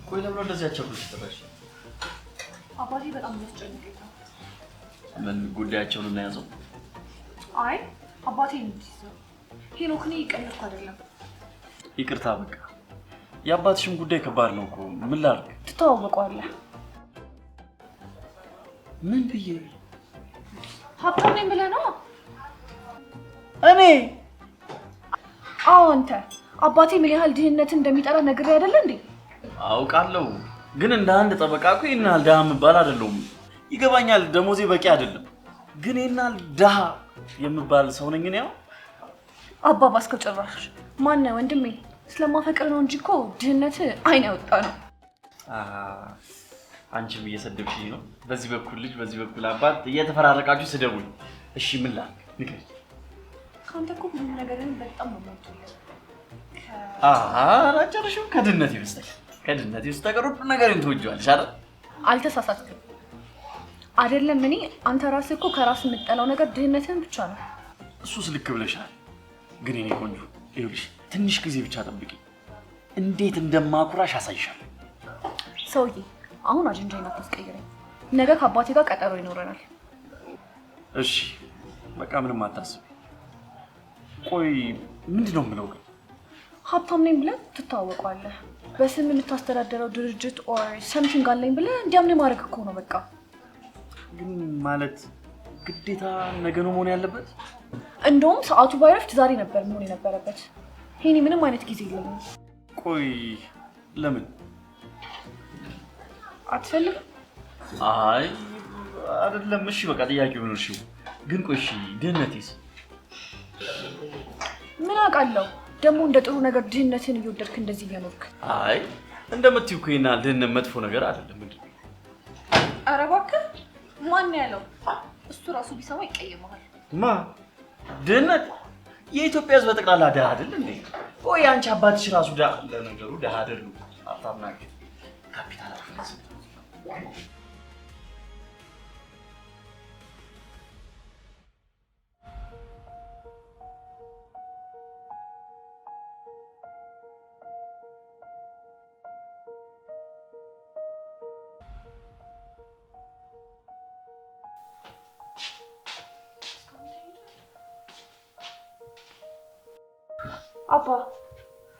ቆይ ለምን እንደዚህ ያቸኩልሽ ተባሽ? አባቴ በጣም ያስጨንቀኝ ነው። ምን ጉዳያቸውን እና ያዘው? አይ አባቴ ነው ሄኖክን ይቀልኩ አይደለም። ይቅርታ በቃ የአባትሽም ጉዳይ ከባድ ነው እኮ ምን ላድርግ? ትተዋወቀዋለህ? ምን ብዬ? ሀብታም ነኝ ብለህ ነው? እኔ? አዎ አንተ። አባቴ ምን ያህል ድህነትን እንደሚጠራ ነግሬህ አይደለ እንዴ? አውቃለሁ ግን እንደ አንድ ጠበቃ እኮ ይናል ዳም ባል አይደለም። ይገባኛል ደሞዜ በቂ አይደለም ግን ይናል ዳህ የምባል ሰው ነኝ እኔ። ያው አባባስከው ጭራሽ ማን ነው ወንድሜ? ስለማፈቅር ነው እንጂ እኮ ድህነት አይን ያወጣ ነው። አንቺም እየሰደብሽኝ ነው። በዚህ በኩል ልጅ በዚህ በኩል አባት እየተፈራረቃችሁ ስደቡኝ። እሺ ምን ላድርግ ንገሪኝ። ካንተ እኮ ብዙ ነገርን በጣም ነው የምወደው። አራጨርሽው ከድህነት በስተቀር ሁሉ ነገርን ትወጂዋለሽ አይደል? አልተሳሳትክም አይደለም። እኔ አንተ ራስህ እኮ ከራስ የምጠላው ነገር ድህነትን ብቻ ነው። እሱስ ልክ ብለሻል። ግን እኔ ቆንጆ ይኸውልሽ ትንሽ ጊዜ ብቻ ጠብቂ። እንዴት እንደማኩራሽ አሳይሻለሁ። ሰውዬ አሁን አጀንዳዬን አታስቀይረኝ። ነገ ከአባቴ ጋር ቀጠሮ ይኖረናል። እሺ በቃ ምንም አታስቢ። ቆይ ምንድነው የምለው ግን? ሀብታም ነኝ ብለህ ትተዋወቀዋለህ። በስም የምታስተዳደረው ድርጅት ኦር ሰምቲንግ አለኝ ብለህ እንዲያምን ማድረግ እኮ ነው በቃ። ግን ማለት ግዴታ ነገ ነው መሆን ያለበት? እንደውም ሰዓቱ ባይረፍድ ዛሬ ነበር መሆን የነበረበት። ሄኒ ምንም አይነት ጊዜ የለኝም። ቆይ ለምን አትፈልግም? አይ አይደለም። እሺ በቃ ጥያቄው ነው። እሺ ግን ቆይ እሺ ድህነቴስ? ምን አውቃለሁ ደግሞ እንደ ጥሩ ነገር ድህነትን እየወደድክ እንደዚህ እየኖርክ። አይ እንደምትይው እኮ ይናል ድህነት መጥፎ ነገር አይደለም። ምንድን ነው? ኧረ እባክህ ማን ያለው? እሱ ራሱ ቢሰማ ይቀየማል። ማ ድህነት? የኢትዮጵያ ሕዝብ በጠቅላላ ደሃ አይደል እንዴ? ቆይ አንቺ አባትሽ ራሱ ደሃ ለነገሩ ደሃ አይደሉ? አታምናቂ ካፒታል አፍሪካ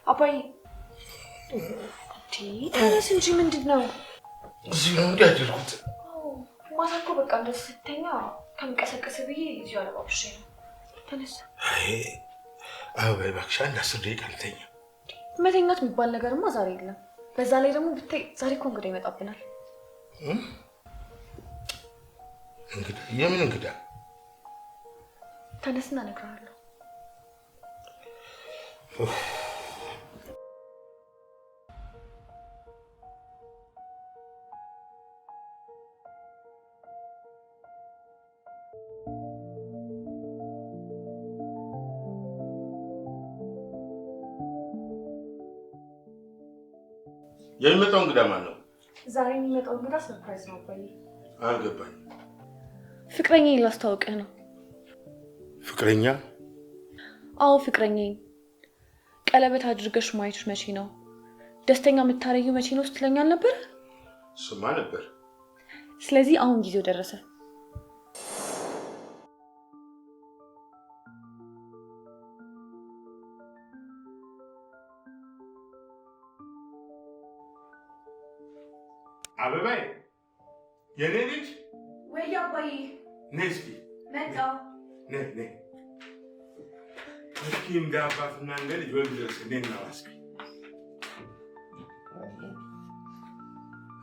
አባዬ ተነስ እንጂ ምንድን ነው? እዚህ ነው እንዲያደርጉት። ማታ እኮ በቃ እንደዚህ ስተኛ ከምቀሰቀስ ብዬ እዚሁ አለባብሼ ነው። ተነስ። አይ እባክሽ አንድ 10 ደቂቃ ልተኛ። መተኛት የሚባል ነገርማ ዛሬ የለም። በዛ ላይ ደግሞ ብታይ ዛሬ እኮ እንግዳ ይመጣብናል። እንግዳ? የምን እንግዳ? ተነስና እነግርሃለሁ። የሚመጣው እንግዳ ማን ነው? ዛሬ የሚመጣው እንግዳ ሰርፕራይዝ ነው አባዬ። አልገባኝ። ፍቅረኛዬን ላስተዋውቅህ ነው። ፍቅረኛ? አዎ ፍቅረኛዬን። ቀለበት አድርገሽ ማየትሽ መቼ ነው? ደስተኛ የምታረጊው መቼ ነው ስትለኛል ነበር? እሱማ ነበር። ስለዚህ አሁን ጊዜው ደረሰ። አበባዬ የኔ ልጅ ወይ አባዬ ነይ እስኪ መጣሁ። ነይ እስኪ እንደ አባትና እንደ ልጅ ወልድ ድረስ እኔን ነው እስኪ።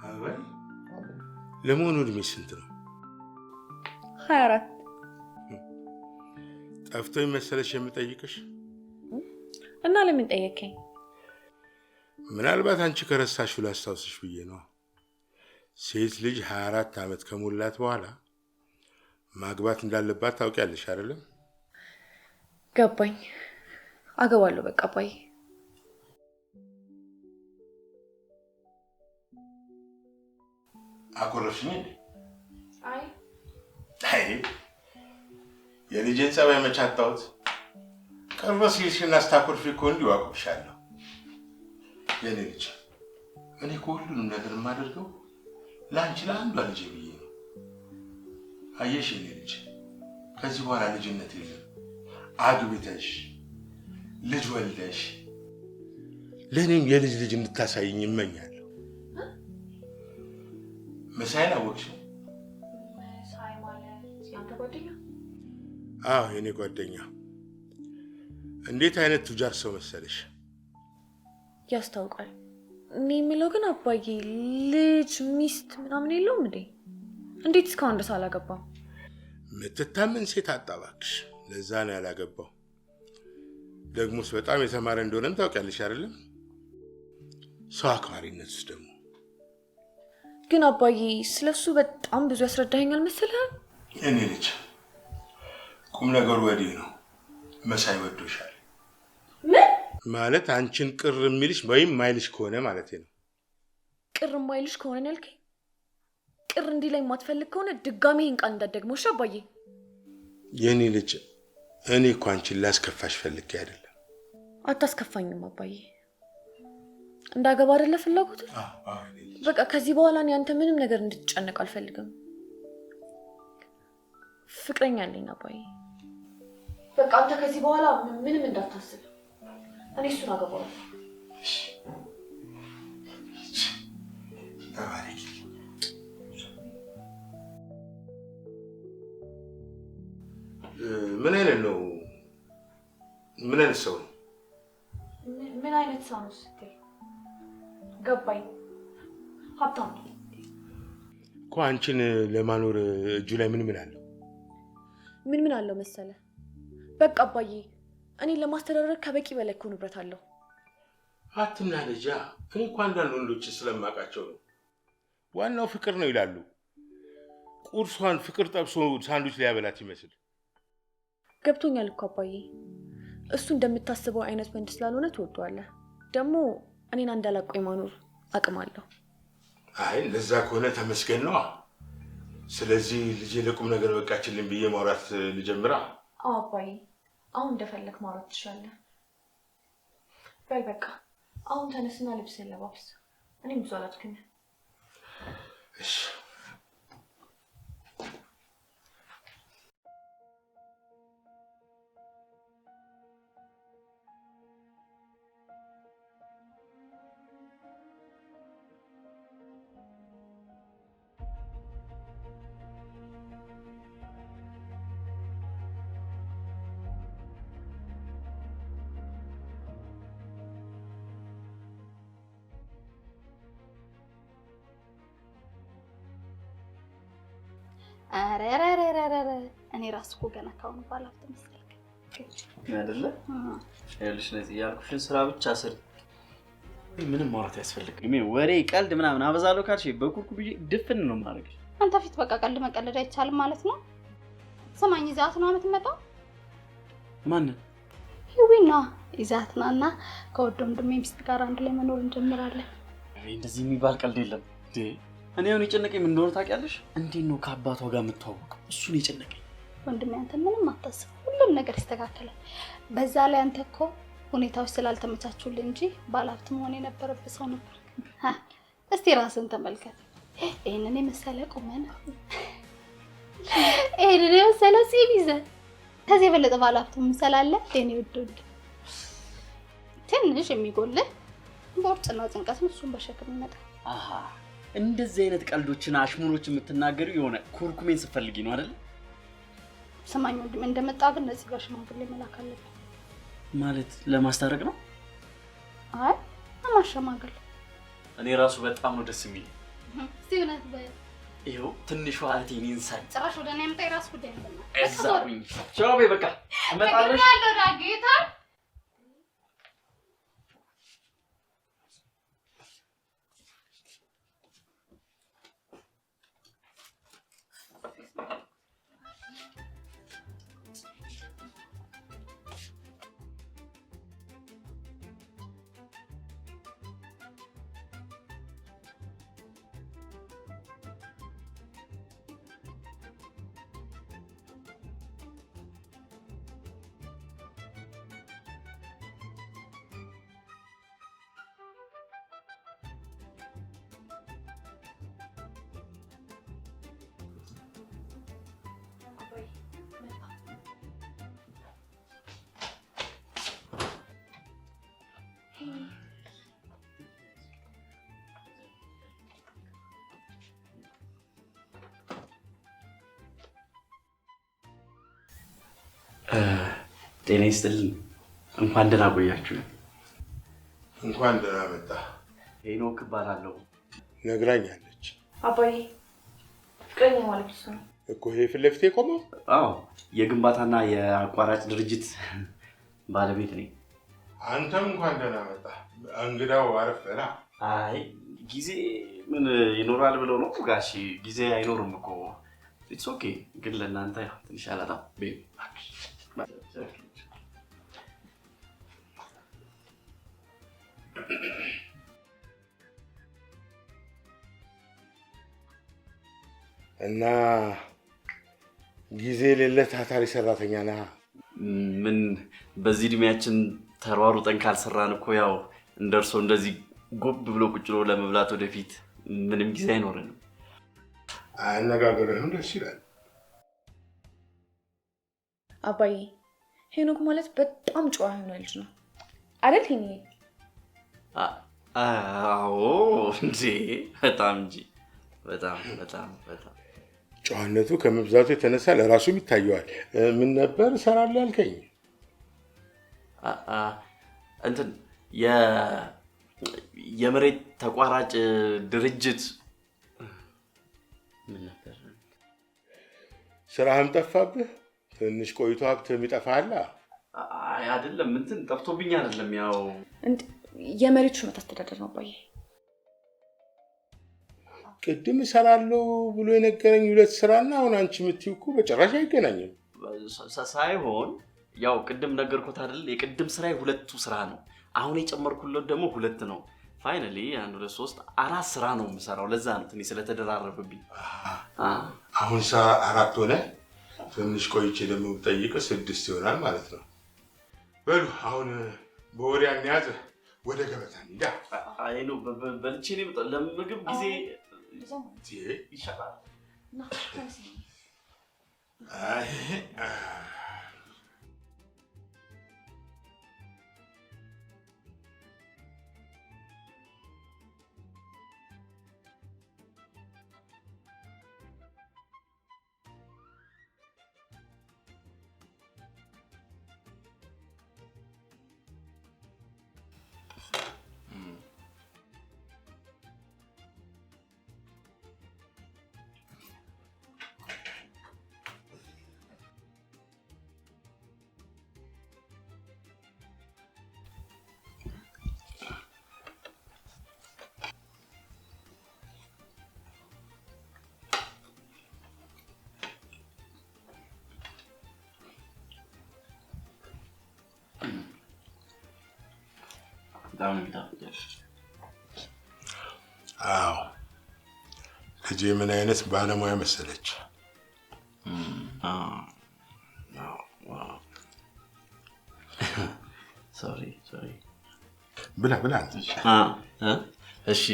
አበባዬ ለመሆኑ እድሜሽ ስንት ነው? 24 ጠፍቶኝ መሰለሽ የምጠይቅሽ? እና ለምን ጠየቀኝ? ምናልባት አንቺ ከረሳሽው ላስታውስሽ ብዬ ነው። ሴት ልጅ 24 ዓመት ከሞላት በኋላ ማግባት እንዳለባት ታውቂያለሽ አይደለም? ገባኝ። አገባለሁ በቃ አባዬ። አኮረፍሽኝ እንዴ? አይ የልጄን ጸባይ መች አጣሁት? ቀርበ ሲልሽና ስታኮርፊ እኮ እንዲሁ አውቅብሻለሁ። የኔ ልጅ እኔ ሁሉንም ነገር የማደርገው ለአንቺ ለአንዷ ልጄ ብዬ ነው። አየሽ የኔ ልጅ፣ ከዚህ በኋላ ልጅነት የለም። አግብተሽ ልጅ ወልደሽ ለእኔም የልጅ ልጅ እንድታሳይኝ እመኛለሁ። መሳይን አወቅሽው? መሳይ ማለት ያንተ ጓደኛ? አዎ የኔ ጓደኛ። እንዴት አይነት ቱጃር ሰው መሰለሽ! ያስታውቃል። እኔ የሚለው ግን አባዬ ልጅ ሚስት ምናምን የለውም እንዴ? እንዴት እስካሁን ድረስ አላገባም? ምትታመን ሴት አጣባክሽ። ለዛ ነው ያላገባው። ደግሞስ በጣም የተማረ እንደሆነም ታውቂያለሽ አይደለም? ሰው አክባሪነትስ ደግሞ። ግን አባዬ ስለሱ በጣም ብዙ ያስረዳኸኛል መሰለህ። እኔ ልጅ ቁም ነገሩ ወዲህ ነው። መሳይ ወዶሻል። ምን ማለት አንቺን ቅር የሚልሽ ወይም ማይልሽ ከሆነ ማለት ነው። ቅር ማይልሽ ከሆነ ያልከኝ? ቅር እንዲህ ላይ የማትፈልግ ከሆነ ድጋሚ ይህን ቃል እንዳትደግመው እሺ አባዬ። የኔ ልጅ እኔ እኮ አንቺን ላስከፋሽ ፈልጌ አይደለም። አታስከፋኝም አባዬ። እንዳገባ አይደለ ፍላጎት? በቃ ከዚህ በኋላ እኔ አንተ ምንም ነገር እንድትጨነቅ አልፈልግም። ፍቅረኛ አለኝ አባዬ። በቃ አንተ ከዚህ በኋላ ምንም እንዳታስብ። እኔ እሱን አገባዋለሁ። ምን አይነት ነው? ምን አይነት ሰው ነው? ምን አይነት ሰው ነው ስትል ገባኝ። ሀብታም ነው እኮ። አንቺን ለማኖር እጁ ላይ ምን አለው? ምን አለው መሰለ? በቃ አባዬ እኔን ለማስተዳደር ከበቂ በላይ እኮ ንብረት አለው። አትምና ልጃ። እኔ እኮ አንዳንድ ወንዶች ስለማውቃቸው ነው። ዋናው ፍቅር ነው ይላሉ። ቁርሷን ፍቅር ጠብሶ ሳንዱች ሊያበላት ይመስል። ገብቶኛል እኮ አባዬ። እሱ እንደምታስበው አይነት ወንድ ስላልሆነ ትወደዋለህ። ደግሞ እኔን አንዳላቆ የማኖር አቅም አለው። አይ ለዛ ከሆነ ተመስገን ነው። ስለዚህ ልጄ ለቁም ነገር በቃችልኝ ብዬ ማውራት ልጀምራ? አዎ አባዬ፣ አሁን እንደፈለክ ማውራት ትችላለህ። በል በቃ አሁን ተነስና ልብስህን ለባብስ። እኔም ብዙ አላድክም። እሺ አረረረረረ እኔ ራስ እኮ ገና ካሁን ባላፍተ መስልክ አይደለ? ያልሽ ለዚህ ያልኩሽን ስራ ብቻ ስር ምንም ማውራት ያስፈልግም። ወሬ ቀልድ ምናምን አበዛለው ካልሽ በኩርኩ ብዬ ድፍን ነው ማድረግ። አንተ ፊት በቃ ቀልድ መቀለድ አይቻልም ማለት ነው። ሰማኝ ይዛት ነው የምትመጣው? ማን? ይዊና ይዛትናና ከወዶም ድሜ ሚስት ጋር አንድ ላይ መኖር እንጀምራለን። እንደዚህ የሚባል ቀልድ የለም እንዴ። እኔ አሁን የጨነቀኝ ምን እንደሆነ ታውቂያለሽ? እንዴት ነው ከአባቷ ጋር የምትዋወቀው? እሱን የጨነቀኝ። ወንድሜ አንተ ምንም አታስብ፣ ሁሉም ነገር ይስተካከላል። በዛ ላይ አንተ እኮ ሁኔታዎች ስላልተመቻቹልህ እንጂ ባለሀብት መሆን የነበረብህ ሰው ነበር። እስቲ ራስን ተመልከት። ይሄንን የመሰለ ቁመና፣ ይሄንን የመሰለ ፂም ይዘህ ከዚህ የበለጠ ባለሀብት ምሰላለ የኔ ውድ። ትንሽ የሚጎልህ ቦርጭና ጭንቀት ነው፣ እሱን በሸክም ይመጣል። አሃ እንደዚህ አይነት ቀልዶችን አሽሙሮችን የምትናገሩ የሆነ ኩርኩሜን ስትፈልጊ ነው አይደል? ሰማኝ ወንድሜ፣ እንደመጣ ግን እዚህ ጋር ሽማግሌ መላክ አለብን። ማለት ለማስታረቅ ነው? አይ ለማሸማገል። እኔ ራሱ በጣም ነው ደስ የሚል። ሲውነት በ ይኸው ትንሿ እህቴን ይንሳኝ። ጭራሽ ወደ እኔ የምታይ ራስ ጉዳይ ነው። እዛውኝ ቻው በይ በቃ እመጣለሁ። ያለው ዳጌታ ጤና ይስጥልኝ። እንኳን ደህና ቆያችሁ። እንኳን ደህና መጣ። ሄኖክ እባላለሁ። ነግራኛለች። አባዬ ፍቅረኛ ማለት እሱ ነው እኮ ይሄ ፊት ለፊቴ ቆመው? አዎ፣ የግንባታና የአቋራጭ ድርጅት ባለቤት ነኝ። አንተም እንኳን ደህና መጣ። እንግዳው አረፈና። አይ ጊዜ ምን ይኖራል ብለው ነው ጋሺ? ጊዜ አይኖርም እኮ። ኢትስ ኦኬ። ግን ለእናንተ ትንሽ አላጣም። ቤቢ እና ጊዜ የሌለ ታታሪ ሰራተኛ ነህ። ምን በዚህ እድሜያችን ተሯሩጠን ካልሰራን እኮ ያው እንደርሶ እንደዚህ ጎብ ብሎ ቁጭ ብሎ ለመብላት ወደፊት ምንም ጊዜ አይኖርንም። አነጋገርህም ደስ ይላል። አባዬ ሄኖክ ማለት በጣም ጨዋ የሆነ ልጅ ነው አይደል? ሄኒ አዎ እንጂ በጣም እንጂ በጣም በጣም በጣም ጨዋነቱ ከመብዛቱ የተነሳ ለራሱም ይታየዋል። ምን ነበር እሰራለሁ ያልከኝ? እንትን የመሬት ተቋራጭ ድርጅት ምን ነበር? ስራህም ጠፋብህ? ትንሽ ቆይቶ ሀብትህም ይጠፋል። አይ አይደለም፣ እንትን ጠፍቶብኝ አይደለም። ያው የመሬት ሹመት አስተዳደር ነው አባዬ። ቅድም እሰራለሁ ብሎ የነገረኝ ሁለት ስራና አሁን አንቺ የምትይው እኮ በጭራሽ አይገናኝም። ሳይሆን ያው ቅድም ነገርኩት አይደል? የቅድም ስራዬ ሁለቱ ስራ ነው። አሁን የጨመርኩለት ደግሞ ሁለት ነው። ፋይናሊ 1 2 3 4 ስራ ነው የምሰራው። ለዛ ነው ትንሽ ስለተደራረበብኝ። አሁን 4 ሆነ። ትንሽ ቆይቼ ደግሞ ብጠይቅ 6 ይሆናል ማለት ነው። በሉ አሁን በወዲያ እንያዝ፣ ወደ ገበታ እንሂድ። አይ ነው በልቼ ነው ለምግብ ጊዜ ይሻላል። አይ አዎ ልጄ ምን አይነት ባለሙያ መሰለች። ሶሪ ብላ እሺ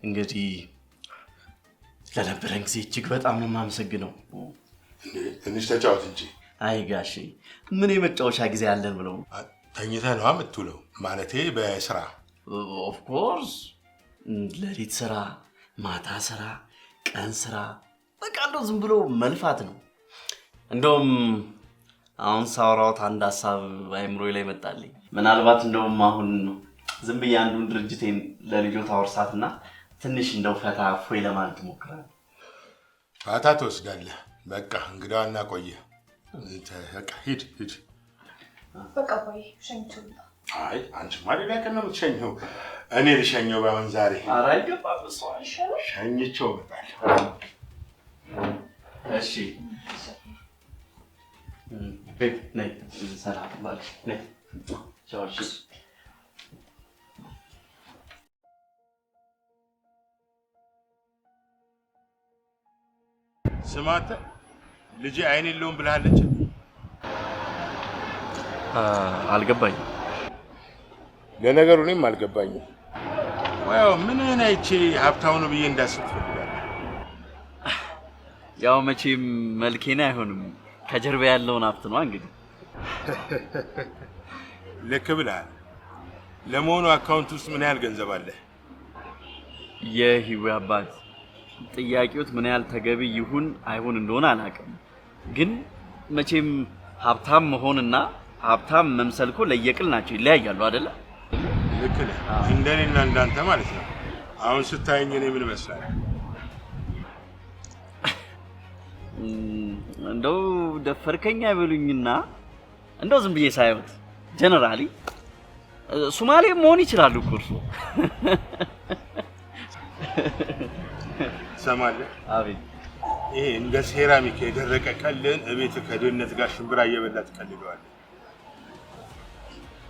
እንግዲህ ለነበረን ጊዜ እጅግ በጣም ነው የማመሰግነው። ትንሽ ተጫወት እንጂ። አይ ጋሼ ምን የመጫወቻ ጊዜ አለን ብለው? ተኝተህ ነው የምትውለው? ማለቴ በስራ? ኦፍ ኮርስ ሌሊት ስራ፣ ማታ ስራ፣ ቀን ስራ፣ በቃ እንደው ዝም ብሎ መልፋት ነው። እንደውም አሁን ሳወራዎት አንድ ሀሳብ አይምሮዬ ላይ መጣልኝ። ምናልባት እንደውም አሁን ዝም ብዬ አንዱን ድርጅቴን ለልጆት አወርሳትና ትንሽ እንደው ፈታ ፎይ ለማለት ሞክራለሁ። ፋታ ትወስዳለህ? በቃ እንግዳው እናቆየ። በቃ ሂድ። በቃ ቆይ ሸኝቼው። አይ አንቺማ ሌላ ቀን ነው የምትሸኘው። እኔ ልሸኘው ባይሆን ዛሬ። ኧረ አይገባም፣ እሱ አይሻልም? ሸኝቼው እመጣለሁ። እሺ ነይ፣ ሰላም ባልሽ ነይ። ቻው። እሺ ስማተ ልጄ አይን የለውም ብላለች። አልገባኝም። ለነገሩ እኔም አልገባኝም። ያው ምን አይቼ ሀብታውን ብዬ እንዳስብ ፈልጋለሁ። ያው መቼም መልኬና አይሆንም ከጀርባ ያለውን ሀብት ነው እንግዲህ። ልክ ብለሃል። ለመሆኑ አካውንት ውስጥ ምን ያህል ገንዘብ አለ? የህይወት አባት ጥያቄዎት ምን ያህል ተገቢ ይሁን አይሁን እንደሆነ አላውቅም፣ ግን መቼም ሀብታም መሆንና ሀብታም መምሰል እኮ ለየቅል ናቸው፣ ይለያያሉ አይደለ? ልክ ነህ። እንደኔና እንዳንተ ማለት ነው። አሁን ስታየኝ እኔ ምን እመስላለሁ? እንደው ደፈርከኛ አይበሉኝና እንደው ዝም ብዬ ሳይወት ጀነራሊ ሶማሌ መሆን ይችላሉ እኮ እርሶ። ሰማለህ? አቤት። ይሄ እንደ ሴራሚክ የደረቀ ቀልን እቤት ከድህነት ጋር ሽምብራ እየበላ ትቀልደዋለህ።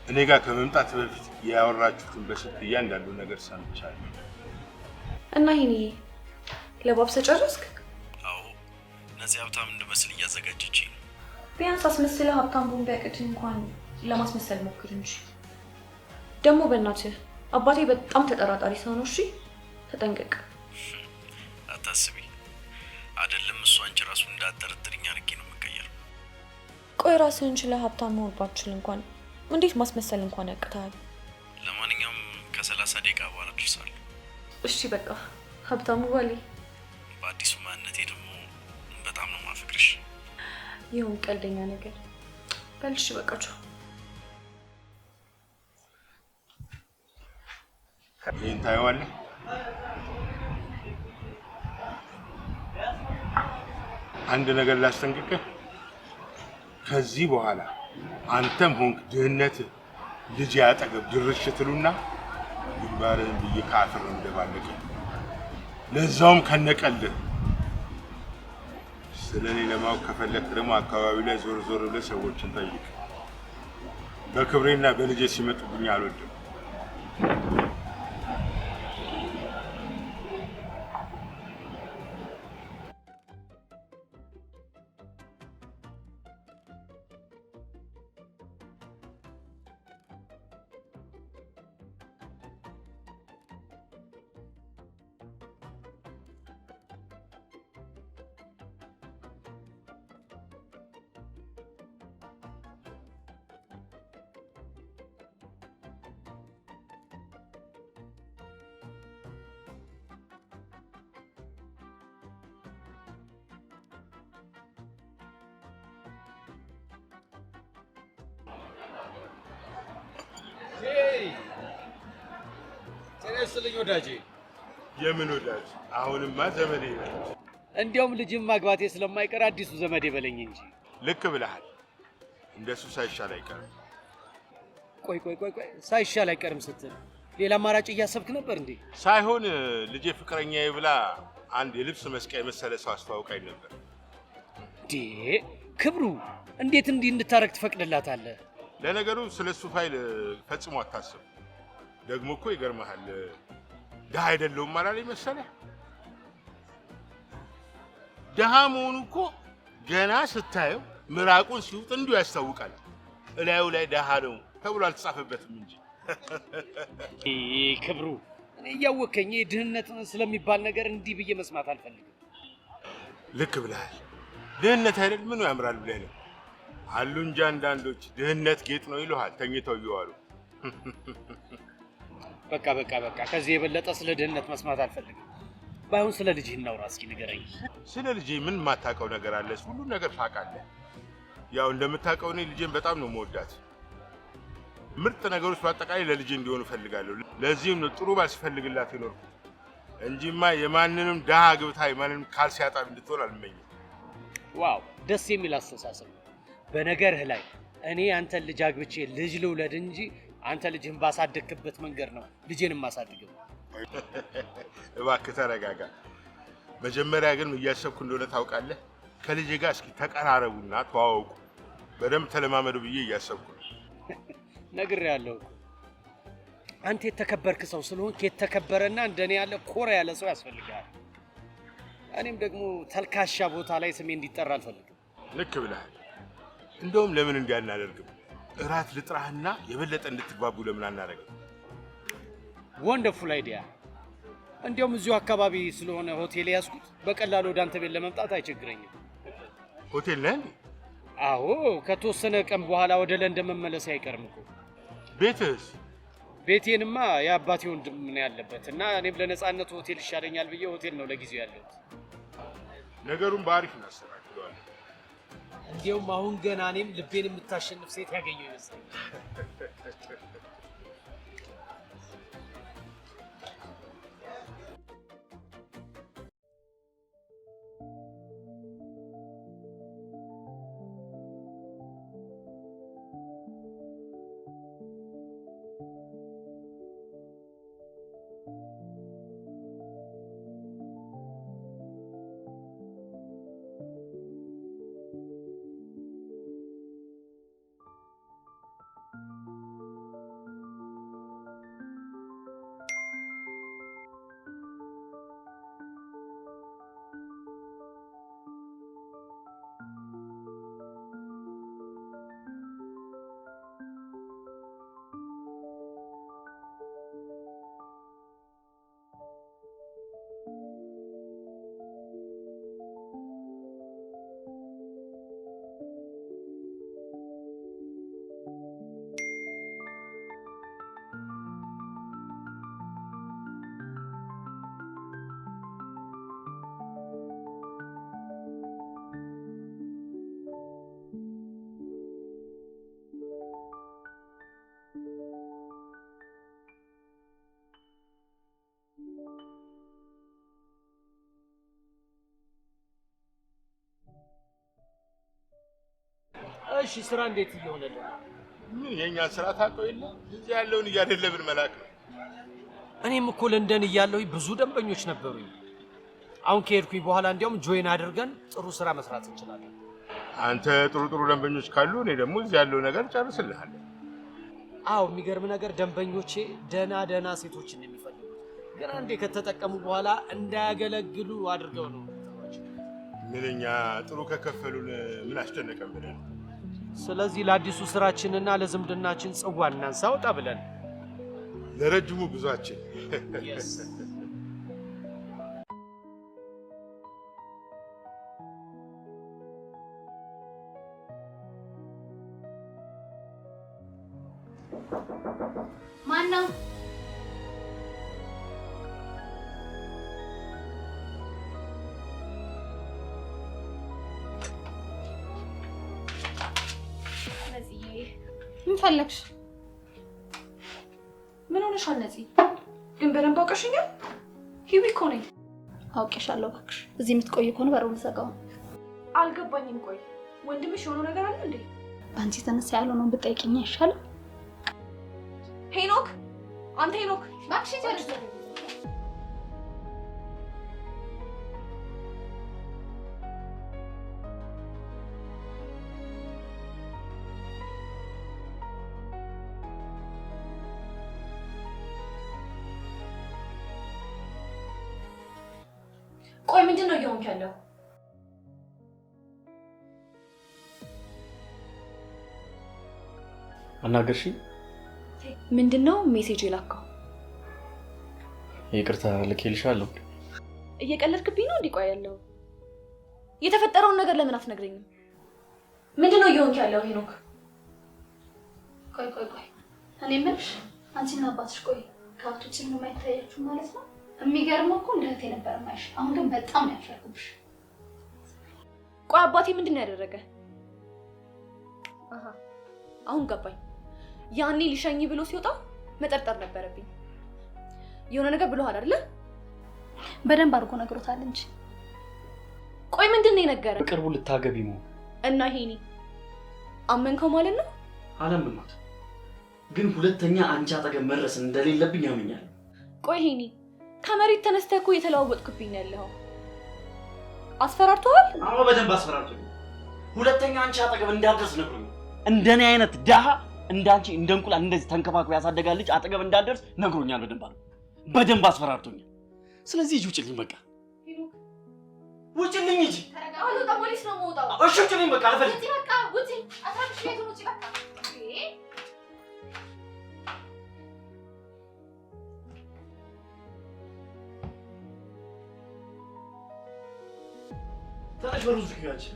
እኔ ጋር ከመምጣት በፊት ያወራችሁትን በስልክ እያንዳንዱ ነገር ሰምቻለሁ። እና ይሄኔ ለባብሰ ጨረስክ? አዎ፣ እነዚህ ሀብታም እንድመስል እያዘጋጀች ነው። ቢያንስ አስመስለህ ሀብታም ቦምብ ያቅት እንኳን ለማስመሰል ሞክር እንጂ። ደግሞ በእናትህ አባቴ በጣም ተጠራጣሪ ሰው ነው። እሺ ተጠንቀቅ። አታስቢ፣ አይደለም እሱ አንቺ ራሱ እንዳጠረጥርኝ አድርጌ ነው የምቀየረው። ቆይ ራስህን ችለህ ሀብታም መሆን ባትችል እንኳን እንዴት ማስመሰል እንኳን ያቅታል? ለማንኛውም ከ30 ደቂቃ በኋላ ደርሳለሁ። እሺ በቃ ሀብታሙ ባሌ። በአዲሱ ማንነቴ ደግሞ በጣም ነው ማፈቅርሽ። ይሁን ቀልደኛ ነገር በልሽ። በቃችሁ። ይህን ታየዋለህ? አንድ ነገር ላስጠንቅቅህ። ከዚህ በኋላ አንተም ሆንክ ድህነት ልጅ ያጠገብ ድርሽ ትሉና ግንባርህን ብዬ ካፍር እንደባለቀ ለዛውም ከነቀልህ። ስለኔ ለማወቅ ከፈለክ ደግሞ አካባቢ ላይ ዞር ዞር ብለህ ሰዎችን ጠይቅ። በክብሬና በልጄ ሲመጡብኝ አልወድም። ስለኝ ወዳጄ። የምን ወዳጅ? አሁንማ ዘመዴ ነው። እንዲያውም ልጅም ማግባቴ ስለማይቀር አዲሱ ዘመዴ በለኝ እንጂ። ልክ ብለሃል። እንደሱ ሳይሻል አይቀርም። ቆይ ሳይሻል አይቀርም ስትል ሌላ አማራጭ እያሰብክ ነበር እንዴ? ሳይሆን ልጄ ፍቅረኛዬ ብላ አንድ የልብስ መስቀያ የመሰለ ሰው አስተዋውቃኝ ነበር። ክብሩ፣ እንዴት እንዲህ እንድታረግ ትፈቅድላታለህ? ለነገሩ ስለሱ ፋይል ፈጽሞ አታስብ። ደግሞ እኮ ይገርምሃል፣ ደሃ አይደለሁም አላለኝ መሰለህ? ደሃ መሆኑ እኮ ገና ስታየው ምራቁን ሲውጥ እንዲሁ ያስታውቃል። እላዩ ላይ ደሃ ነው ተብሎ አልተጻፈበትም እንጂ። ክብሩ፣ እኔ እያወከኝ ድህነት ስለሚባል ነገር እንዲህ ብዬ መስማት አልፈልግም። ልክ ብለሃል። ድህነት አይደል ምኑ ያምራል ብለህ ነው አሉ እንጂ አንዳንዶች ድህነት ጌጥ ነው ይሉሃል ተኝተው እየዋሉ። በቃ ከዚህ የበለጠ ስለ ድህነት መስማት አልፈልግም። ባይሆን ስለ ልጅህ እናውራ እስኪ ንገረኝ። ስለ ልጄ ምን የማታውቀው ነገር አለ? ሁሉን ነገር ታውቃለህ። ያው እንደምታውቀው እኔ ልጄን በጣም ነው የምወዳት። ምርጥ ነገሮች በአጠቃላይ ለልጄ እንዲሆኑ እፈልጋለሁ። ለዚህም ነው ጥሩ ባል ሲፈልግላት የኖርኩት እንጂማ የማንንም ደሃ ግብታ የማንንም ካልሲ አጣቢ እንድትሆን አልመኝም። ዋው ደስ የሚል አስተሳሰብ። በነገርህ ላይ እኔ አንተን ልጅ አግብቼ ልጅ ልውለድ እንጂ አንተ ልጅህን ባሳደግክበት መንገድ ነው ልጄንም ማሳደግም። እባክህ ተረጋጋ። መጀመሪያ ግን እያሰብኩ እንደሆነ ታውቃለህ? ከልጄ ጋር እስኪ ተቀራረቡና ተዋወቁ፣ በደንብ ተለማመዱ ብዬ እያሰብኩ ነው። ነግሬሃለሁ። አንተ የተከበርክ ሰው ስለሆንክ የተከበረና እንደኔ ያለ ኮራ ያለ ሰው ያስፈልጋል። እኔም ደግሞ ተልካሻ ቦታ ላይ ስሜ እንዲጠራ አልፈልግም። ልክ ብለሃል። እንደውም ለምን እንዲያናደርግም እራት ልጥራህና የበለጠ እንድትግባቡ ለምን አናደርግም? ወንደርፉል አይዲያ። እንዲያውም እዚሁ አካባቢ ስለሆነ ሆቴል ያዝኩት በቀላሉ ወደ አንተ ቤት ለመምጣት አይቸግረኝም። ሆቴል ነህ እንዴ? አዎ፣ ከተወሰነ ቀን በኋላ ወደ ለንደን መመለስ አይቀርም እኮ። ቤትስ? ቤቴንማ የአባቴ ወንድም ነው ያለበት እና እኔም ለነፃነቱ ሆቴል ይሻለኛል ብዬ ሆቴል ነው ለጊዜው ያለሁት። ነገሩን በአሪፍ እናስተካክለዋለን። እንዲያውም አሁን ገና እኔም ልቤን የምታሸንፍ ሴት ያገኘው ይመስለኛል። እሺ ስራ እንዴት እየሆነልህ? ምን የኛ ስራ ታውቀው የለ እዚህ ያለውን እያደለብን መላክ ነው። እኔም እኮ ለንደን እያለሁ ብዙ ደንበኞች ነበሩኝ። አሁን ከሄድኩኝ በኋላ እንዲያውም ጆይን አድርገን ጥሩ ስራ መስራት እንችላለን። አንተ ጥሩ ደንበኞች ካሉ እኔ ደግሞ እዚህ ያለው ነገር ጨርስልሃለሁ። አዎ የሚገርም ነገር ደንበኞቼ ደህና ሴቶችን የሚፈልጉት ግን አንዴ ከተጠቀሙ በኋላ እንዳያገለግሉ አድርገው ነው። ምንኛ ጥሩ ከከፈሉን ምን አስጨነቀን ብለን። ስለዚህ ለአዲሱ ስራችንና ለዝምድናችን ጽዋ እናንሳ ወጣ ብለን ለረጅሙ ጉዟችን ማነው? ምን ፈለግሽ? ምን ሆነሻል? ነፂ ግን በደንብ አውቀሽኛል። ሂዊ እኮ ነኝ። አውቄሻለሁ። እባክሽ እዚህ የምትቆይ ከሆነ በሩን ዘጋው። አልገባኝም። ቆይ ወንድምሽ የሆነው ነገር አለ እንዴ? በአንቺ የተነሳ ያልሆነውን ብትጠይቂኝ አይሻልም? ሄኖክ፣ አንተ ሄኖክ እባክሽ ይዘርዝ ቆይ ምንድን ነው እየሆንክ ያለው? አናገርሽኝ? ምንድን ነው ሜሴጅ የላከው? ይቅርታ ልኬልሻለሁ። እየቀለድክብኝ ነው? እንዲህ ቆይ ያለው የተፈጠረውን ነገር ለምን አትነግረኝም? ምንድን ነው እየሆንክ ያለው ሄኖክ? ቆይ እኔ የምልሽ አንቺና አባትሽ ቆይ ከአባቶች ነው የማይታያችሁ ማለት ነው? የሚገርመው እኮ እንደት የነበረ ማይሽ አሁን ግን በጣም ያፈርኩብሽ። ቆይ አባቴ ምንድን ነው ያደረገ? አሁን ገባኝ። ያኔ ሊሸኝ ብሎ ሲወጣ መጠርጠር ነበረብኝ። የሆነ ነገር ብለዋል አይደለ? በደንብ አድርጎ ነግሮታል እንጂ። ቆይ ምንድን ነው የነገረ? በቅርቡ ልታገቢ ነው እና ሄኒ አመንከው ማለት ነው? አላመንኩት፣ ግን ሁለተኛ አንቺ አጠገብ መድረስ እንደሌለብኝ ያምኛል። ቆይ ሄኒ ከመሬት ተነስተህ እኮ የተለዋወጥክብኝ ነው ያለው። አስፈራርተዋል? አዎ በደንብ አስፈራርቶኝ። ሁለተኛ አንቺ አጠገብ እንዳደርስ ነግሮኝ። እንደኔ አይነት ደሃ እንዳንቺ እንደ እንቁላል እንደዚህ ተንከባክቦ ያሳደጋ ልጅ አጠገብ እንዳደርስ ነግሮኛል። በደንብ አስፈራርቶኛል። ስለዚህ ሂጂ ውጭልኝ፣ በቃ ውጭልኝ ሂጂ። አልወጣም፣ ፖሊስ ነው የምወጣው። እሺ ውጭልኝ፣ በቃ አልፈልግም። በቃ ውጪ፣ አታምሽ፣ ቤቱን ውጪ በቃ። ተነሽ በሩ ዝጊያችን።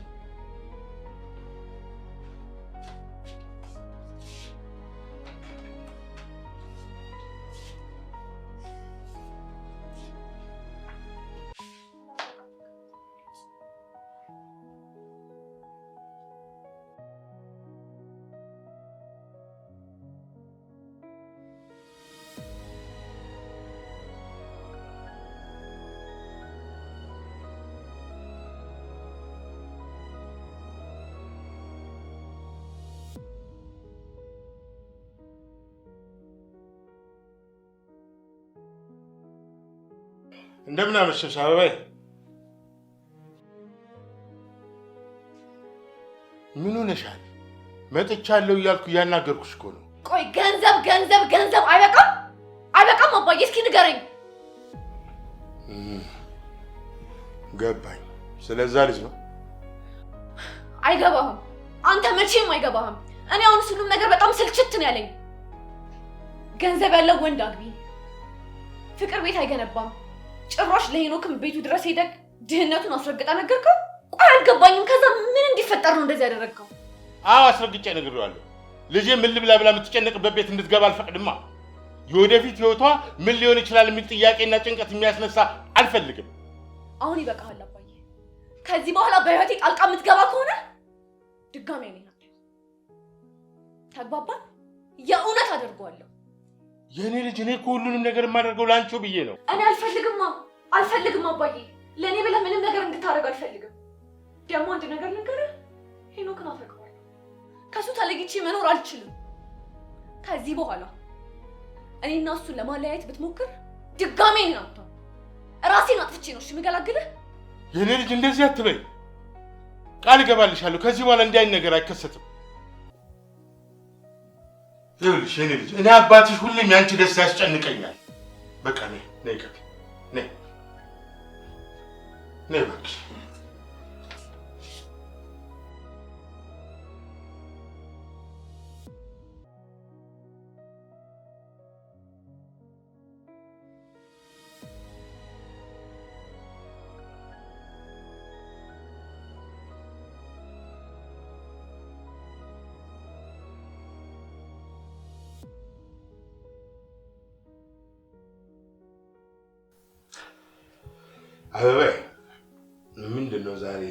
እንደምን አመሸሽ አበባዬ? ምን ሆነሻል? መጥቻለሁ እያልኩ እያናገርኩሽ እኮ ነው። ቆይ ገንዘብ ገንዘብ ገንዘብ አይበቃም? አይበቃም አባዬ? እስኪ ንገረኝ። ገባኝ። ስለዛ ልጅ ነው። አይገባህም። አንተ መቼም አይገባህም። እኔ አሁን ሁሉም ነገር በጣም ስልችት ነው ያለኝ። ገንዘብ ያለው ወንድ አግቢ። ፍቅር ቤት አይገነባም። ጭራሽ ለሄኖክም ቤቱ ድረስ ሄደህ ድህነቱን አስረግጣ ነገርከው? ቆይ አልገባኝም። ከዛ ምን እንዲፈጠር ነው እንደዚህ ያደረግከው? አዎ አስረግጬ ነግሬዋለሁ። ልጄ ምን ልብላ ብላ የምትጨነቅበት ቤት እንድትገባ አልፈቅድማ። የወደፊት ህይወቷ ምን ሊሆን ይችላል የሚል ጥያቄና ጭንቀት የሚያስነሳ አልፈልግም። አሁን ይበቃሃል አባዬ። ከዚህ በኋላ በህይወቴ ጣልቃ የምትገባ ከሆነ ድጋሜ ነኝ። ተግባባን? የእውነት አደርገዋለሁ። የኔ ልጅ፣ እኔ እኮ ሁሉንም ነገር የማደርገው ላንቺው ብዬ ነው። እኔ አልፈልግም አባዬ። ለእኔ ብለህ ምንም ነገር እንድታደርግ አልፈልግም። ደግሞ አንድ ነገር ልንገርህ፣ ሄኖክን አፈቅረዋለሁ። ከሱ ተለይቼ መኖር አልችልም። ከዚህ በኋላ እኔና እሱን ለማለያየት ብትሞክር ድጋሜ ናታ ራሴን አጥፍቼ ነው እሺ የምገላግልህ። የኔ ልጅ እንደዚህ አትበይ። ቃል እገባልሻለሁ ከዚህ በኋላ እንዲህ አይነት ነገር አይከሰትም። ይኸውልሽ የኔ ልጅ፣ እኔ አባትሽ ሁሌም ያንቺ ደስታ ያስጨንቀኛል። በቃ ነይ ቀጥ ነይ እባክሽ። አበባዬ፣ ምንድን ነው ዛሬ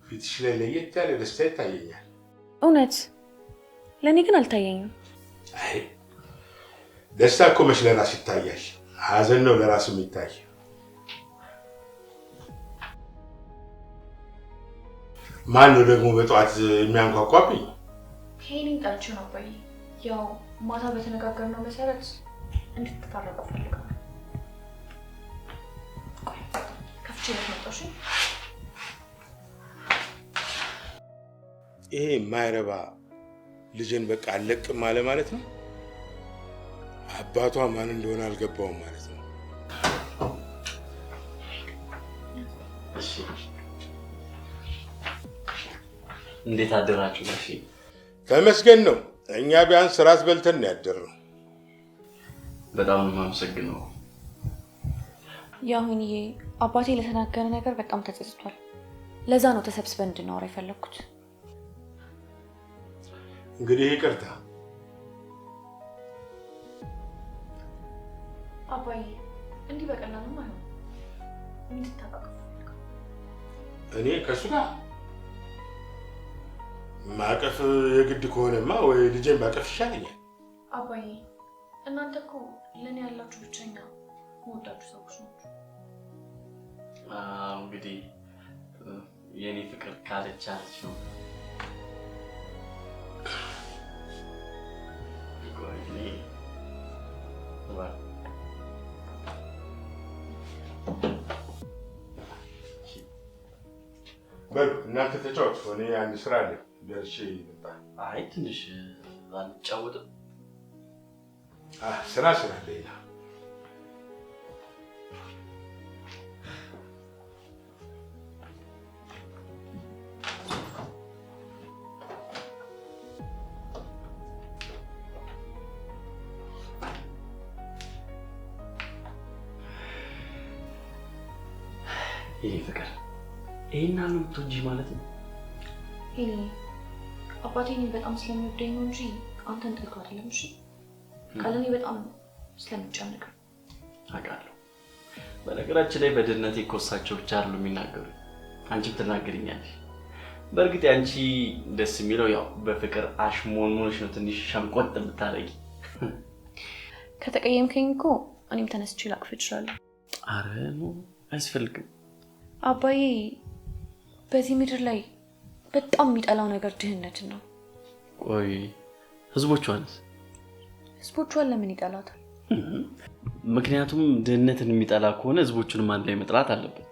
ፊትሽ ላይ ለየት ያለ ደስታ ይታየኛል? እውነት? ለእኔ ግን አልታየኝም። አይ ደስታ እኮ መች ለራስ ይታያል? ሀዘን ነው ለራስ የሚታይ። ማን ነው ደግሞ በጠዋት የሚያንኳኳብኝ? ሄኒን ጠርቼው ነው አባዬ። ያው ማታ በተነጋገርነው መሰረት እንድትታረቁ ፈልጋለሁ። ይሄ የማይረባ ልጅን በቃ አለቅም አለ ማለት ነው። አባቷ ማን እንደሆነ አልገባውም ማለት ነው። እሺ፣ እንዴት አደራችሁ? እሺ፣ ተመስገን ነው። እኛ ቢያንስ ራስ በልተን ያደርነው። በጣም ነው የማመሰግነው። ያሁንዬ አባቴ ለተናገረ ነገር በጣም ተጸጽቷል። ለዛ ነው ተሰብስበን እንድናወራ የፈለኩት። እንግዲህ ይቅርታ አባዬ። እንዲህ በቀላሉ ማለት ነው እንድታቀቁ እኔ ከሱ ጋር ማቀፍ የግድ ከሆነማ ወይ ልጄን ማቀፍ ይሻለኛል። አባዬ፣ እናንተ እኮ ለእኔ ያላችሁ ብቸኛ ወዳችሁ ሰዎች ናችሁ። እንግዲህ የኔ ፍቅር ካለች አለች ነው። በሉ እናንተ ተጫወቱ። እኔ አንድ ስራ አለ ደርሼ ልምጣ። አይ ትንሽ አንጫወትም? ስራ አለኝ። ይሄ ፍቅር ይሄን አሉ ትጂ ማለት ነው። ሄሊ አባቴ እኔን በጣም ስለሚወደኝ ነው እንጂ አንተን ጠልቶ አይደለም። እሺ ቃል እኔ በጣም ስለምጨነቅ አውቃለሁ። በነገራችን ላይ በድህነቴ እኮ እሳቸው ብቻ አይደሉ የሚናገሩ፣ አንቺም ትናገሪኛለሽ። በእርግጥ አንቺ ደስ የሚለው ያው በፍቅር አሽሞንሞንሽ ነው ትንሽ ሸምቆጥ የምታደርጊ። ከተቀየምከኝ እኮ እኔም ተነስቼ ላቅፍ እችላለሁ። አረ ነው አያስፈልግም። አባዬ በዚህ ምድር ላይ በጣም የሚጠላው ነገር ድህነትን ነው። ቆይ ህዝቦቿንስ? ህዝቦቿን ለምን ይጠላታል? ምክንያቱም ድህነትን የሚጠላ ከሆነ ህዝቦቹንም አንድ ላይ መጥላት አለበት።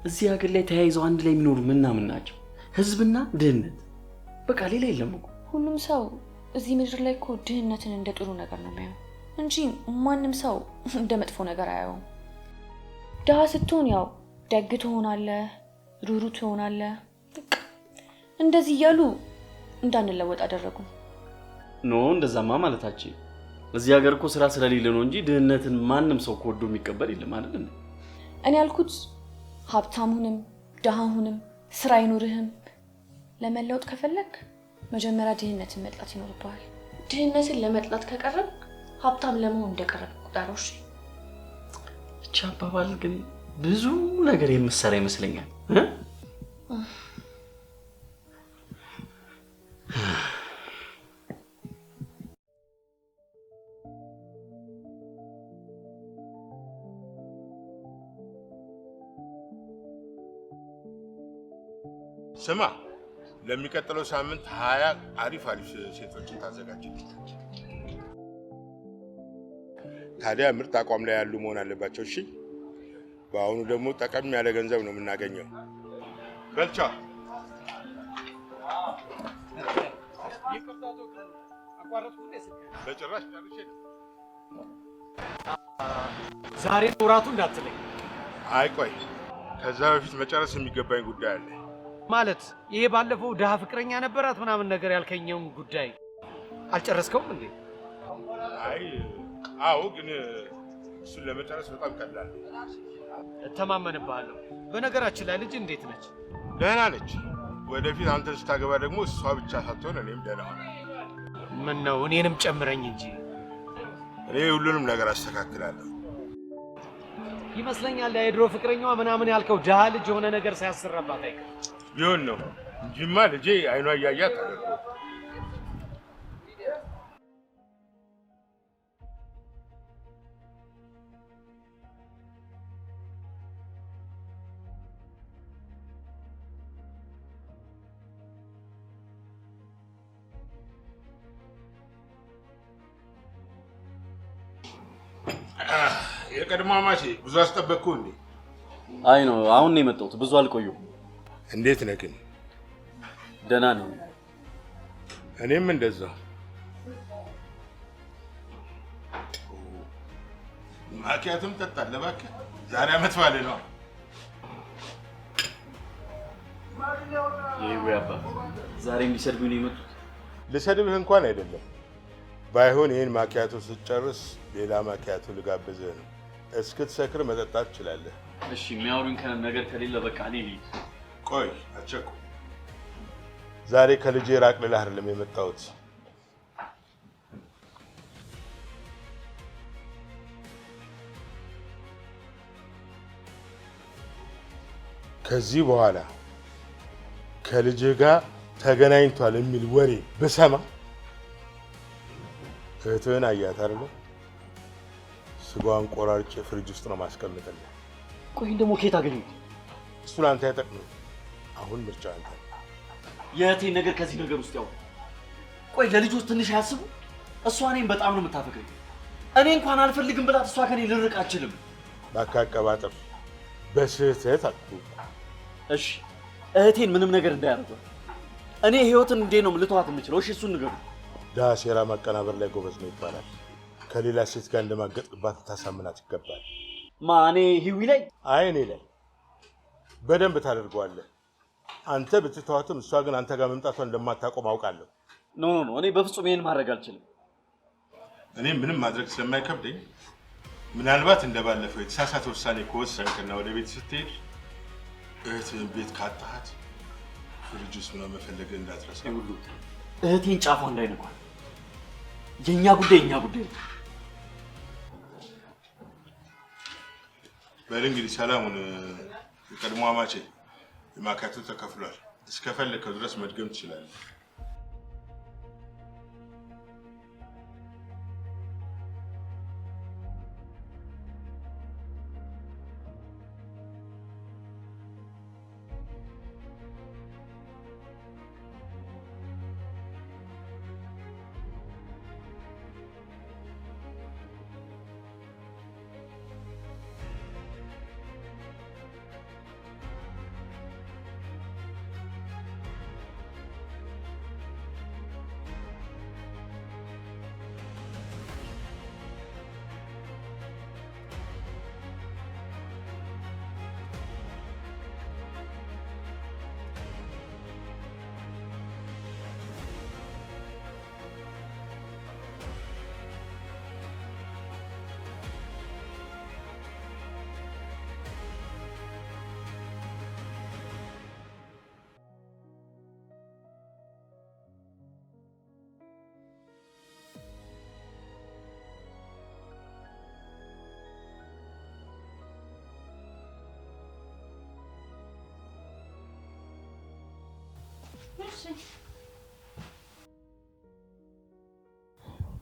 እዚህ ሀገር ላይ ተያይዘው አንድ ላይ የሚኖሩ ምናምን ናቸው፣ ህዝብና ድህነት። በቃ ሌላ የለም እኮ። ሁሉም ሰው እዚህ ምድር ላይ እኮ ድህነትን እንደ ጥሩ ነገር ነው የሚያየው እንጂ ማንም ሰው እንደ መጥፎ ነገር አያየውም። ድሃ ስትሆን ያው ደግ ትሆናለህ፣ ሩሩ ትሆናለህ። እንደዚህ እያሉ እንዳንለወጥ አደረጉ። ኖ እንደዛማ ማለታችን እዚህ ሀገር እኮ ስራ ስለሌለ ነው እንጂ ድህነትን ማንም ሰው ኮዶ የሚቀበል የለም አይደል? እኔ ያልኩት ሀብታሙንም ድሃሁንም ስራ አይኖርህም ለመለወጥ ከፈለክ መጀመሪያ ድህነትን መጥላት ይኖርብሃል። ድህነትን ለመጥላት ከቀረብ ሀብታም ለመሆን እንደቀረብ ቁጠረው። እሺ እቺ አባባል ግን ብዙ ነገር የምትሰራ ይመስለኛል። ስማ ለሚቀጥለው ሳምንት 20 አሪፍ ሴቶችን ታዘጋጅልኝ። ታዲያ ምርጥ አቋም ላይ ያሉ መሆን አለባቸው። እሺ በአሁኑ ደግሞ ጠቀም ያለ ገንዘብ ነው የምናገኘው። በልቻ በጭራሽ ጨርሼ ዛሬ ወራቱ እንዳትለኝ። አይ ቆይ ከዛ በፊት መጨረስ የሚገባኝ ጉዳይ አለ። ማለት ይሄ ባለፈው ድሃ ፍቅረኛ ነበራት ምናምን ነገር ያልከኘውን ጉዳይ አልጨረስከውም እንዴ? አይ አዎ፣ ግን እሱን ለመጨረስ በጣም ቀላል ነው። እተማመንብሃለሁ። በነገራችን ላይ ልጅ እንዴት ነች? ደህና ነች። ወደፊት አንተን ስታገባ ደግሞ እሷ ብቻ ሳትሆን እኔም ደህና ሆናለሁ። ምን ነው እኔንም ጨምረኝ እንጂ። እኔ ሁሉንም ነገር አስተካክላለሁ ይመስለኛል። የድሮ ፍቅረኛዋ ምናምን ያልከው ድሃ ልጅ የሆነ ነገር ሳያስረባት አይቀርም። ቢሆን ነው እንጂማ ልጄ አይኗ እያያት አደረገው። የቀድሞ አማቼ ብዙ አስጠበቅኩ እንዴ? አይ ነው አሁን ነው የመጣሁት፣ ብዙ አልቆየሁም። እንዴት ነህ ግን? ደህና ነኝ። እኔም እንደዛው። ማኪያቱም ጠጣለህ እባክህ። ዛሬ አመት ባለ ነው። ይሄ አባት ዛሬ እንዲሰድቡኝ ነው የመጡት። ልሰድብህ እንኳን አይደለም። ባይሆን ይሄን ማኪያቱ ስትጨርስ ሌላ ማኪያቱ ልጋብዝህ ነው። እስክትሰክር መጠጣት ትችላለህ። እሺ የሚያወሩኝ ነገር ከሌለ በቃ እኔ ልሂድ። ቆይ አትቸኩል። ዛሬ ከልጄ ራቅ ልልህ አይደለም የመጣሁት። ከዚህ በኋላ ከልጅህ ጋር ተገናኝቷል የሚል ወሬ ብሰማ እህትህን አያት አይደለ? ስጋዋን ቆራርጬ ፍሪጅ ውስጥ ነው ማስቀምጥልህ። ቆይ ደግሞ ከየት አገኘሁት? እሱ ለአንተ አይጠቅምም። አሁን ምርጫ አንተ። የእህቴን ነገር ከዚህ ነገር ውስጥ ያው። ቆይ ለልጆች ትንሽ አያስቡ? እሷ እኔን በጣም ነው የምታፈቅረኝ። እኔ እንኳን አልፈልግም ብላት እሷ ከኔ ልርቅ አልችልም። ባካቀባጠፍ በስህተት አጥቶ። እሺ እህቴን ምንም ነገር እንዳያደርገው። እኔ ህይወትን እንዴት ነው ልተዋት የምችለው? እሺ እሱን ንገሩ። ድሀ ሴራ ማቀናበር ላይ ጎበዝ ነው ይባላል። ከሌላ ሴት ጋር እንደማገጥባት ታሳምናት ይገባል። ማኔ ህዊ ላይ? አይ እኔ ላይ በደንብ ታደርገዋለህ። አንተ ብትተዋትም እሷ ግን አንተ ጋር መምጣቷን እንደማታቆም አውቃለሁ። ኖ እኔ በፍጹም ይሄን ማድረግ አልችልም። እኔ ምንም ማድረግ ስለማይከብደኝ ምናልባት እንደባለፈው የተሳሳተ ውሳኔ ከወሰንክና ወደ ቤት ስትሄድ እህትህን ቤት ካጣሃት ፍሪጅ ውስጥ ምናምን መፈለግ እንዳትረሳ። ሁሉ እህቴን ጫፏ እንዳይነኳል። የኛ ጉዳይ ነው። በል እንግዲህ ሰላሙን የቀድሞ አማቼ የማካቱ ተከፍሏል። እስከፈለከው ድረስ መድገም ትችላለህ።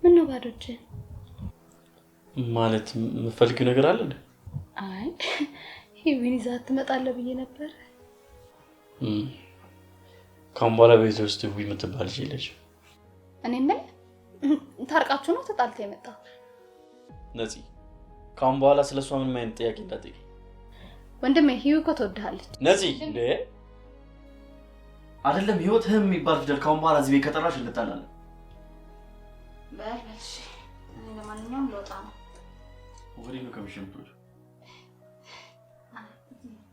ምን ነው ባዶ እጅህን? ማለት የምፈልጊው ነገር አለ እንዴ? አይ ሄቪን ይዛት ትመጣለህ ብዬ ነበር። ካሁን በኋላ ቤት ውስጥ ውይ የምትባል ልጅ የለችም። እኔ ምን ታርቃችሁ ነው ተጣልተ የመጣው? ነፂ ካሁን በኋላ ስለሷ ምንም አይነት ጥያቄ እንዳትጠይቂ። ወንድሜ ህይወት እኮ ትወድሃለች። ነፂ እንዴ አይደለም ህይወትህም የሚባል ፊደል ካሁን በኋላ እዚህ ቤት ከጠራሽ እንጣላለን። በልሽ እኔ ለማንኛውም ልወጣ ነው። ወሬ ነው ከመሸምቶች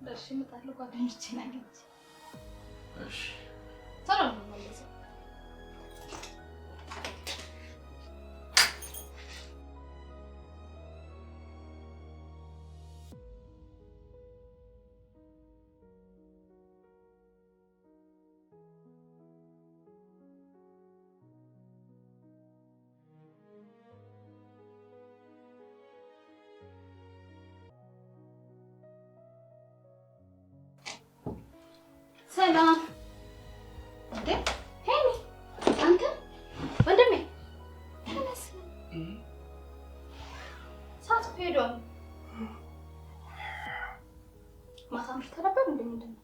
በልሽ እመጣለሁ። ጓደኞቼን አግኝቼ እሺ ቶሎ ነው የምመለሰው። ሰላም እንዴ ሄኒ አንተ ወንድሜ ተነስ። ሰዓት ሄዷል። ማታ ምሽት ነበር እንዴ? ምንድን ነው?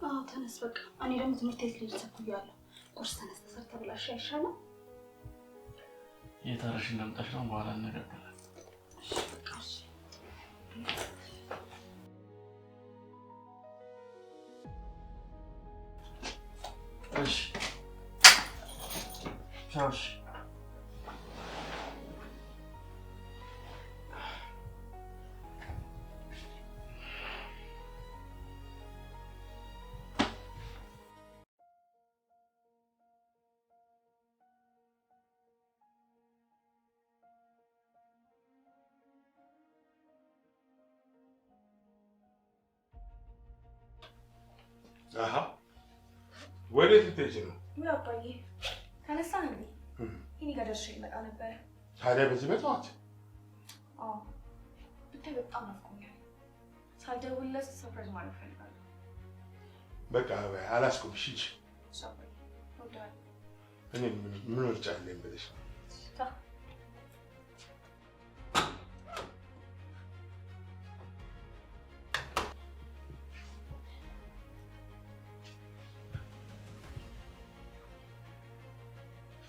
አዎ ተነስ በቃ። እኔ ደግሞ ትምህርት ቤት ልጅ ተኩያለሁ። ቁርስ ተነስ ተሰርተ ብላሽ አይሻልም? የታረሽ እንደምጣሽ ነው በኋላ እንነጋገራለን። እሺ ቻውሽ አሃ ወዴት ልትሄጂ ነው? ምን አባዬ ተነሳን እንዴ? እኔ ጋር ደርሼ ልመጣ ነበር። ታዲያ በዚህ በጠዋት? አዎ ብታይ በጣም ናፍቆኛል። ሳልደውልለት ሰርፕራይዝ ማድረግ ፈልጋለሁ። በቃ አላስቆምሽ ሂጂ። ሻባይ ወዳል እኔ ምን ወርጫ አለኝ ብለሽ ነው?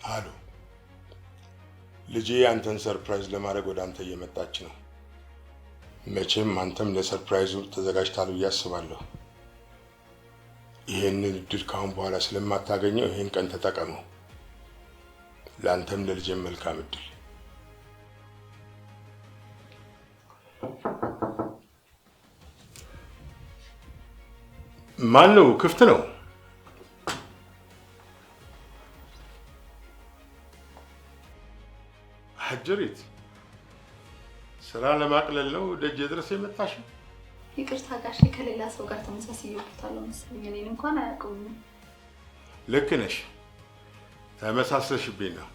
አሉ ልጄ አንተን ሰርፕራይዝ ለማድረግ ወደ አንተ እየመጣች ነው። መቼም አንተም ለሰርፕራይዙ ተዘጋጅታል ብዬ አስባለሁ። ይሄንን እድል ካሁን በኋላ ስለማታገኘው ይሄን ቀን ተጠቀመው። ለአንተም ለልጄም መልካም እድል። ማን ነው? ክፍት ነው። አጀሪት ስራ ለማቅለል ነው ደጅ ድረስ የመጣሽው? ይቅርታ ጋሼ ከሌላ ሰው ጋር ተመሳስዬበታለሁ መሰለኝ። እኔን እንኳን አያውቁኝም። ልክ ነሽ፣ ተመሳሰልሽብኝ ነው።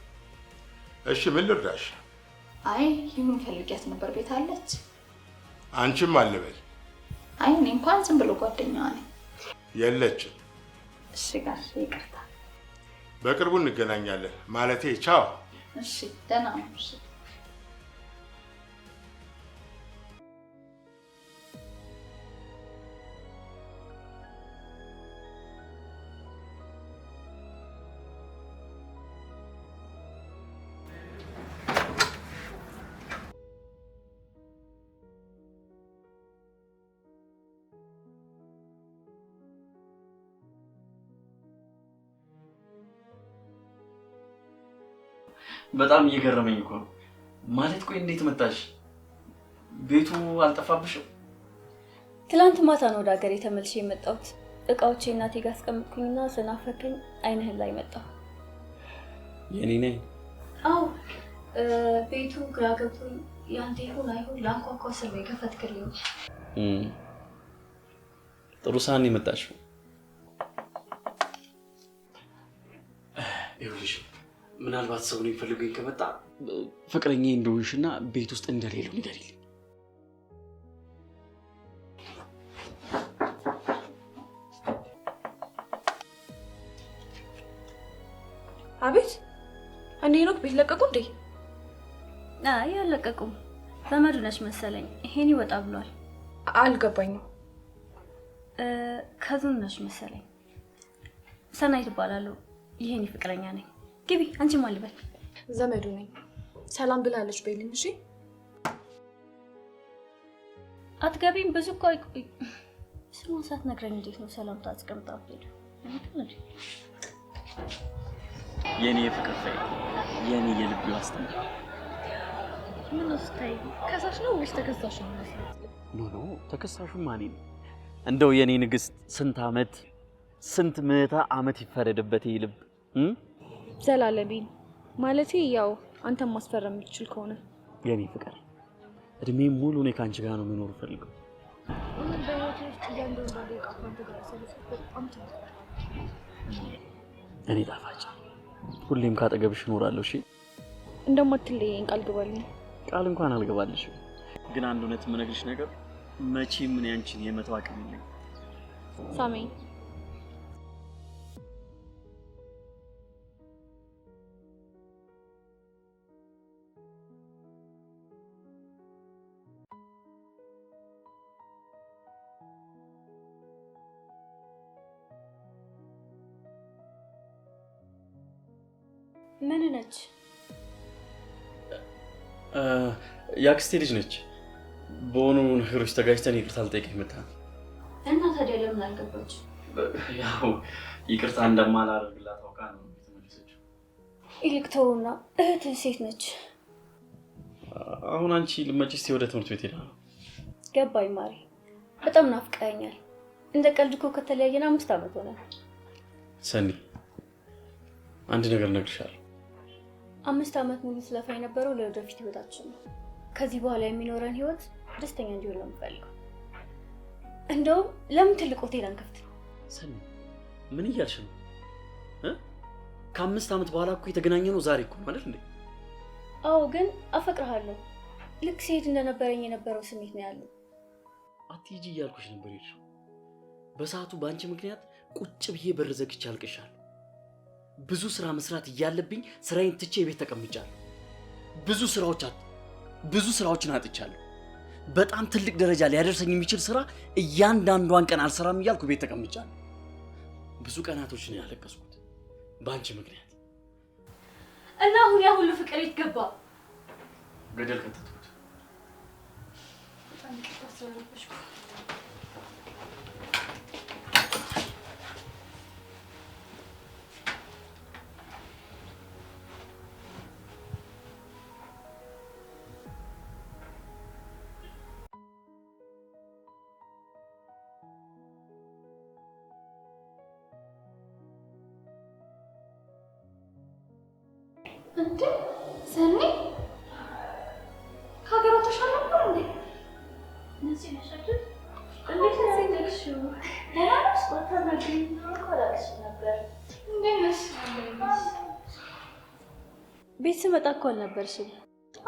እሺ ምን ልርዳሽ? አይ ይሁን ፈልጊያት ነበር። ቤት አለች? አንቺም አልበል። አይ እኔ እንኳን ዝም ብሎ ጓደኛዋ ነኝ። የለችም። እሺ ጋሼ ይቅርታ። በቅርቡ እንገናኛለን። ማለቴ ቻው። እሺ ደህና ነው። እሺ በጣም እየገረመኝ እኮ ነው። ማለት ቆይ እንዴት መጣሽ? ቤቱ አልጠፋብሽም? ትላንት ማታ ነው ወደ ሀገሬ ተመልሼ የመጣሁት። እቃዎቼ እናቴ ጋር አስቀምጥኩኝና ስናፈከኝ አይንህን ላይ መጣሁ። የኔ ነኝ? አዎ ቤቱ ግራ ገብቶኝ ያንተ ይሁን አይሁን ላንኳኳ ስል ነው የከፈትክልኝ። ጥሩ ሰዓት ነው የመጣሽው። ይኸውልሽ ምናልባት ሰው ነው የሚፈልገኝ ከመጣ ፍቅረኛዬ እንደሆንሽና ቤት ውስጥ እንደሌለው ንገሪልኝ። አቤት እኔ ሄኖክ ቤት ለቀቁ እንዴ? አይ አልለቀቁም። ዘመዱ ነች መሰለኝ። ይሄን ይወጣ ብሏል። አልገባኝም። ከዙን ነች መሰለኝ። ሰናይት እባላለሁ። ይሄን ፍቅረኛ ነኝ። ግቢ። አንቺ ማን ልበል? ዘመዱ ነኝ። ሰላም ብላለች በይልኝ። እሺ አትገቢም? ብዙ እኮ አይቆይ። ስሙን ሳትነግረኝ እንዴት ነው ሰላምታ አስቀምጣ አትሄዱ? የኔ ፍቅር ፈይ የኔ የልብ ዋስትና። ምን ስታይ ከሳሽ ነው ወይስ ተከሳሽ ነው? ኖ ተከሳሹ ማን ነው? እንደው የኔ ንግስት ስንት ምዕተ ዓመት ይፈረድበት ይልብ ዘላለቢን ማለቴ ያው አንተም ማስፈረም የምትችል ከሆነ የኔ ፍቅር እድሜ ሙሉ እኔ ካንቺ ጋር ነው መኖር ፈልገው። እኔ ጣፋጭ ሁሌም ካጠገብሽ እኖራለሁ። እሺ እንደማትለየኝ ቃል ግባልኝ። ቃል እንኳን አልገባልሽም፣ ግን አንድ እውነት የምነግርሽ ነገር መቼም ምን ያንቺን የመተው አቅም የለኝም። ሳሜኝ ምን ነች? ያክስቴ ልጅ ነች። በሆኑ ነገሮች ተጋጭተን ይቅርታ ልጠይቅሽ መጣ። እና ታዲያ ለምን አልገባች? ያው ይቅርታ እንደማላደርግላት አውቃ ነው የተመለሰችው። ይልቅ ተውና እህትህ ሴት ነች። አሁን አንቺ ልመጪ እስቲ ወደ ትምህርት ቤት ሄዳ ነው። ገባኝ ማሪ፣ በጣም ናፍቀኸኛል። እንደ ቀልድ እኮ ከተለያየን 5 ዓመት ሆነ። ሰኒ አንድ ነገር እነግርሻለሁ። 5 ዓመት ሙሉ ስለፋ የነበረው ለወደፊት ህይወታችን ነው። ከዚህ በኋላ የሚኖረን ህይወት ደስተኛ እንዲሆን ነው የምፈልገው። እንደውም ለምን ትልቅ ሆቴል አንከፍት? ሰኒ ምን እያልሽ ነው? ከ5 ዓመት በኋላ እኮ የተገናኘነው ዛሬ እኮ ማለት እንዴ? አዎ ግን አፈቅርሃለሁ። ልክ ሴት እንደነበረኝ የነበረው ስሜት ነው ያለው። አትሂጂ እያልኩሽ ነበር የሄድሽው። በሰዓቱ በአንቺ ምክንያት ቁጭ ብዬ በር ዘግቼ አልቅሻለሁ። ብዙ ስራ መስራት እያለብኝ ስራዬን ትቼ ቤት ተቀምጫለሁ። ብዙ ስራዎችን አጥቻለሁ። በጣም ትልቅ ደረጃ ሊያደርሰኝ የሚችል ስራ እያንዳንዷን ቀን አልሰራም እያልኩ ቤት ተቀምጫለሁ። ብዙ ቀናቶች ነው ያለቀስኩት በአንቺ ምክንያት። እና አሁን ያ ሁሉ ፍቅር የት ገባ? ገደል ከተትኩት። በጣም ተስረብሽኩ። እንዴ ሰኒ ከሀገር ወጥተሻል ነበር እንዴ? እነዚህ ነሻችሁ? እንዴት ነሽ? ደህና ነሽ? ባታናግሪኝ እኮ አላቅሽ ነበር። እንዴት ነሽ? ቤት ስመጣ እኮ አልነበርሽም።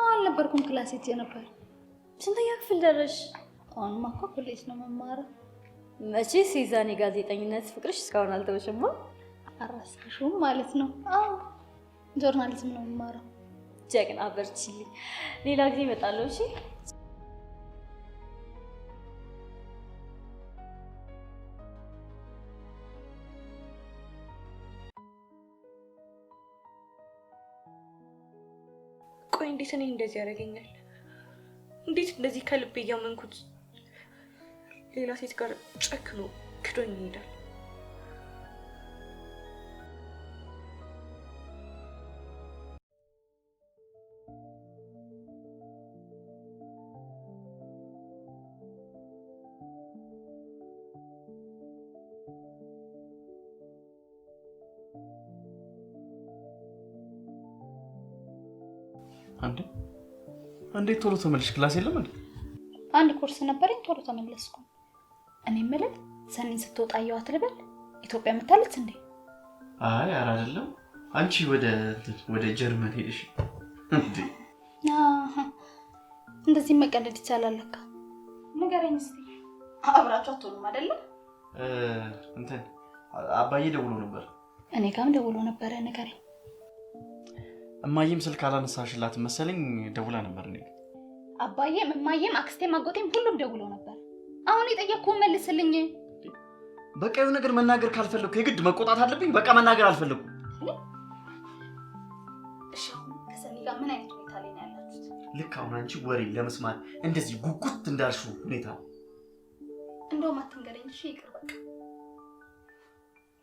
አልነበርኩም፣ ክላስ ሄጄ ነበር። ስንተኛ ክፍል ደረሽ? አሁንማ እኮ ኮሌጅ ነው መማረው። መቼስ የዛኔ ጋዜጠኝነት ፍቅርሽ እስካሁን አልተወሽማ። አራስሽውም ማለት ነው? አዎ ጆርናሊዝም ነው መማረው። ጀግና፣ በርቺልኝ። ሌላ ጊዜ እመጣለሁ። እሺ ቆይ እንዴት እኔ እንደዚህ ያደርገኛል? እንዴት እንደዚህ ከልቤ እያመንኩት ሌላ ሴት ጋር ጨክኖ ክዶኝ ይሄዳል? እንዴት ቶሎ ተመለሽ? ክላስ የለም እንዴ? አንድ ኮርስ ነበረኝ፣ ቶሎ ተመለስኩ። እኔ የምልህ ሰኒን ስትወጣ አየኋት ልበል? ኢትዮጵያ መታለች እንዴ? አይ ኧረ አይደለም። አንቺ ወደ ጀርመን ሄደሽ እንዴ? እንደዚህ መቀለድ ይቻላል ለካ። ንገረኝ እስኪ፣ አብራችሁ አትሆኑም አይደለ? አባዬ ደውሎ ነበር። እኔ ጋርም ደውሎ ነበረ። ንገረኝ። እማዬም ስልክ አላነሳሽላት መሰለኝ፣ ደውላ ነበር። እኔ አባዬም እማዬም አክስቴም አጎቴም ሁሉም ደውለው ነበር። አሁን የጠየቅኩህን መልስልኝ። በቃ የሆነ ነገር መናገር ካልፈለኩ የግድ መቆጣት አለብኝ? በቃ መናገር አልፈለኩም። እሺ አሁን ከሰኒ ጋር ምን አይነት ሁኔታ ላይ ነው ያላችሁት? ልክ አሁን አንቺ ወሬ ለመስማት እንደዚህ ጉጉት እንዳልሽው ሁኔታ እንደውም አትንገረኝ እሺ? ይቅር በቃ።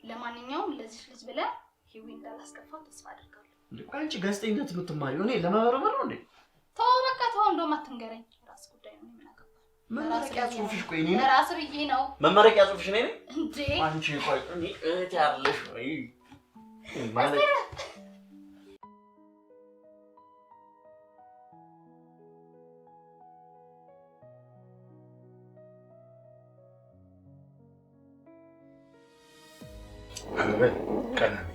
ለማንኛውም ለዚህ ልጅ ብለህ ሂዊ እንዳላስከፋት ተስፋ አድርጋለሁ። አንቺ ጋዜጠኝነት የምትማሪው እኔ ለመበረበር ነው እንዴ? ተው በቃ ተው። እንደውም አትንገረኝ፣ ራስ ጉዳይ ነው። ምን አገባኝ? መመረቂያ ጽሁፍሽ ቆይ እኔ ራስ ብዬ ነው መመረቂያ ጽሁፍሽ ነኝ እንዴ? አንቺ ቆይ እኔ እህት ያለሽ ወይ ማለት አበበ ቀናቤ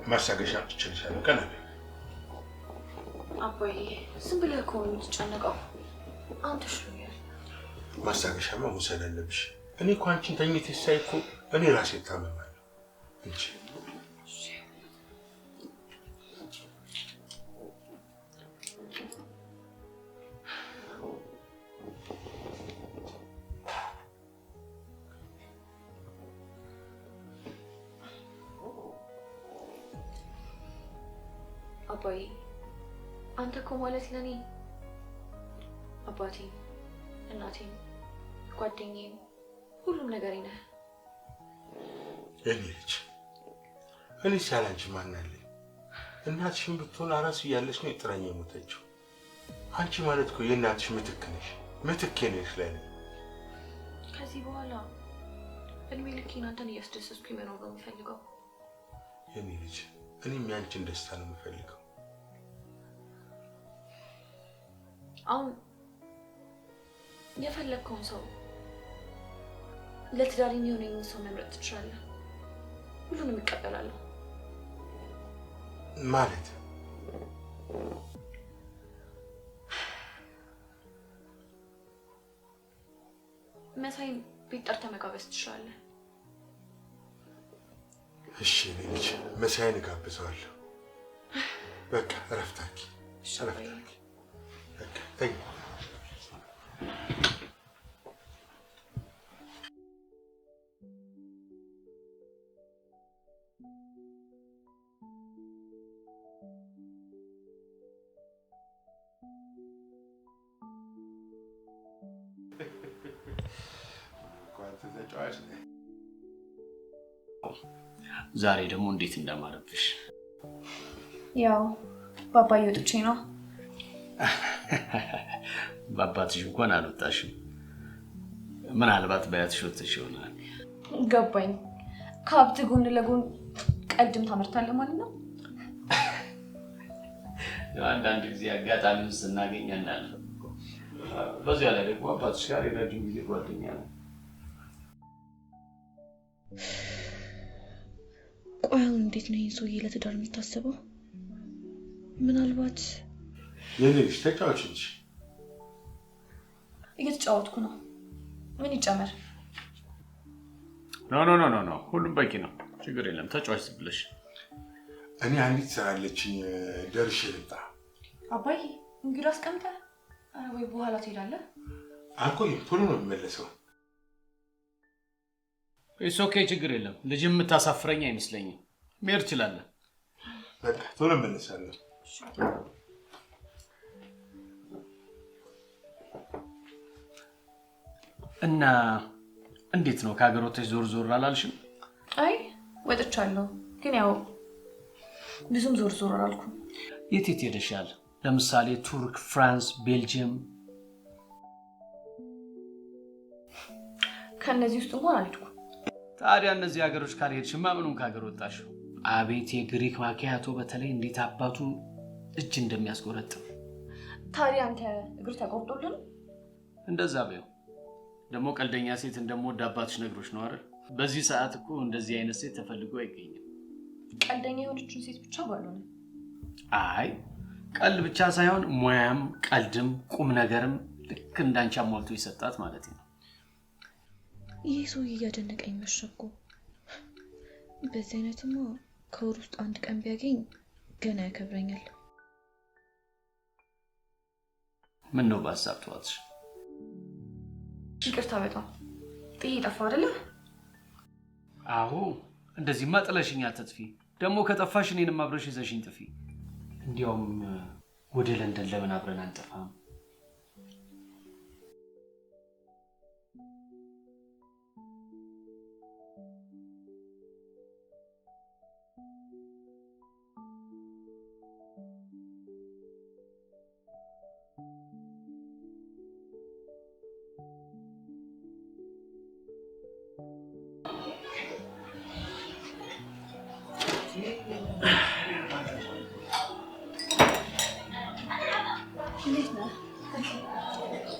ማሳገሻ ትችልሻለህ። ቀናቤ አባዬ ዝም ብለህ እኮ ነው የምትጨነቀው። አንተ ሽሎኛል። ማሳገሻማ መውሰድ አለብሽ። እኔ እኮ አንቺን ተኝተሽ ሳይ እኮ እኔ ራሴ እታመማለሁ እንጂ አባዬ አንተ እኮ ማለት ለኔ አባቴ፣ እናቴ፣ ጓደኛዬ፣ ሁሉም ነገር ነህ። የኔ ልጅ እኔ ሳላንቺ ማን አለኝ? እናትሽም ብትሆን አራስ እያለች ነው የጥራኝ የሞተችው። አንቺ ማለት እኮ የእናትሽ ምትክ ነሽ፣ ምትኬ ነሽ ለኔ። ከዚህ በኋላ እድሜ ልኬን አንተን እያስደሰትኩኝ መኖር ነው የምፈልገው። የኔ ልጅ እኔም ያንቺን ደስታ ነው የምፈልገው። አሁን የፈለግከውን ሰው ለትዳር የሚሆነኝን ሰው መምረጥ ትችላለህ። ሁሉንም እቀበላለሁ። ማለት መሳይን ቤት ጠርተህ መጋበዝ ትችላለህ። እሺ የኔ ልጅ መሳይን እጋብዘዋለሁ። በቃ እረፍት አድርጊ፣ እረፍት አድርጊ። በቃ ተኝ። ዛሬ ደግሞ እንዴት እንደማረብሽ። ያው ባባዬ ወጥቼ ነው። ባባትሽ እንኳን አልወጣሽም። ምናልባት በያትሽ ወጥተሽ ይሆናል። ገባኝ። ከሀብት ጎን ለጎን ቀልድም ታመርታለህ ማለት ነው። አንዳንድ ጊዜ አጋጣሚውን ስናገኝ እናልፈው። በዚያ ላይ ደግሞ አባትሽ ጋር የረጅም ጊዜ ጓደኛ ነው። ቆይ አሁን እንዴት ነው ይህን ሰውዬ ለትዳር የምታስበው? ምናልባት የልጅ ተጫዋች እንጂ እየተጫወትኩ ነው። ምን ይጨመር? ኖ ሁሉም በቂ ነው። ችግር የለም። ተጫዋች ብለሽ እኔ አንዲት ስራ አለችኝ፣ ደርሼ ልምጣ። አባዬ እንግዲህ አስቀምጠህ ወይ በኋላ ትሄዳለህ? አልቆይም፣ ቶሎ ነው የምመለሰው። ኦኬ፣ ችግር የለም። ልጅ የምታሳፍረኝ አይመስለኝም። መሄድ ትችላለህ። በቃ ቶሎ እመለሳለሁ። እና እንዴት ነው ከሀገር ወጥተሽ ዞር አላልሽም? አይ ወጥቻለሁ፣ ግን ያው ብዙም ዞር አላልኩም። የት ሄደሻል? ለምሳሌ ቱርክ፣ ፍራንስ፣ ቤልጂየም? ከነዚህ ውስጥ እንኳን አልሄድኩም። ታዲያ እነዚህ ሀገሮች ካልሄድሽማ ምኑን ከሀገር ወጣሽው? አቤት የግሪክ ማኪያቶ በተለይ እንዴት አባቱ እጅ እንደሚያስቆረጥም። ታዲያ አንተ እግር ተቆርጦልን? እንደዛ በይው። ደግሞ ቀልደኛ ሴት እንደምወድ አባትሽ ነግሮሽ ነው አይደል? በዚህ ሰዓት እኮ እንደዚህ አይነት ሴት ተፈልጎ አይገኝም። ቀልደኛ የሆነችን ሴት ብቻ ባልሆነ። አይ ቀልድ ብቻ ሳይሆን ሙያም ቀልድም ቁም ነገርም ልክ እንዳንቺ አሟልቶ ይሰጣት ማለት ነው። ይሄ ሰው እያደነቀኝ መሸኮ። በዚህ አይነትማ ከወር ውስጥ አንድ ቀን ቢያገኝ ገና ያከብረኛል። ምን ነው በሀሳብ ተዋትሽ? ይቅርታ በጣም ጥዬ ጠፋ አይደለ? አዎ እንደዚህማ ጥለሽኝ አትጥፊ። ደግሞ ከጠፋሽ እኔንም አብረሽ ይዘሽኝ ጥፊ። እንዲያውም ወደ ለንደን ለምን አብረን አንጠፋም?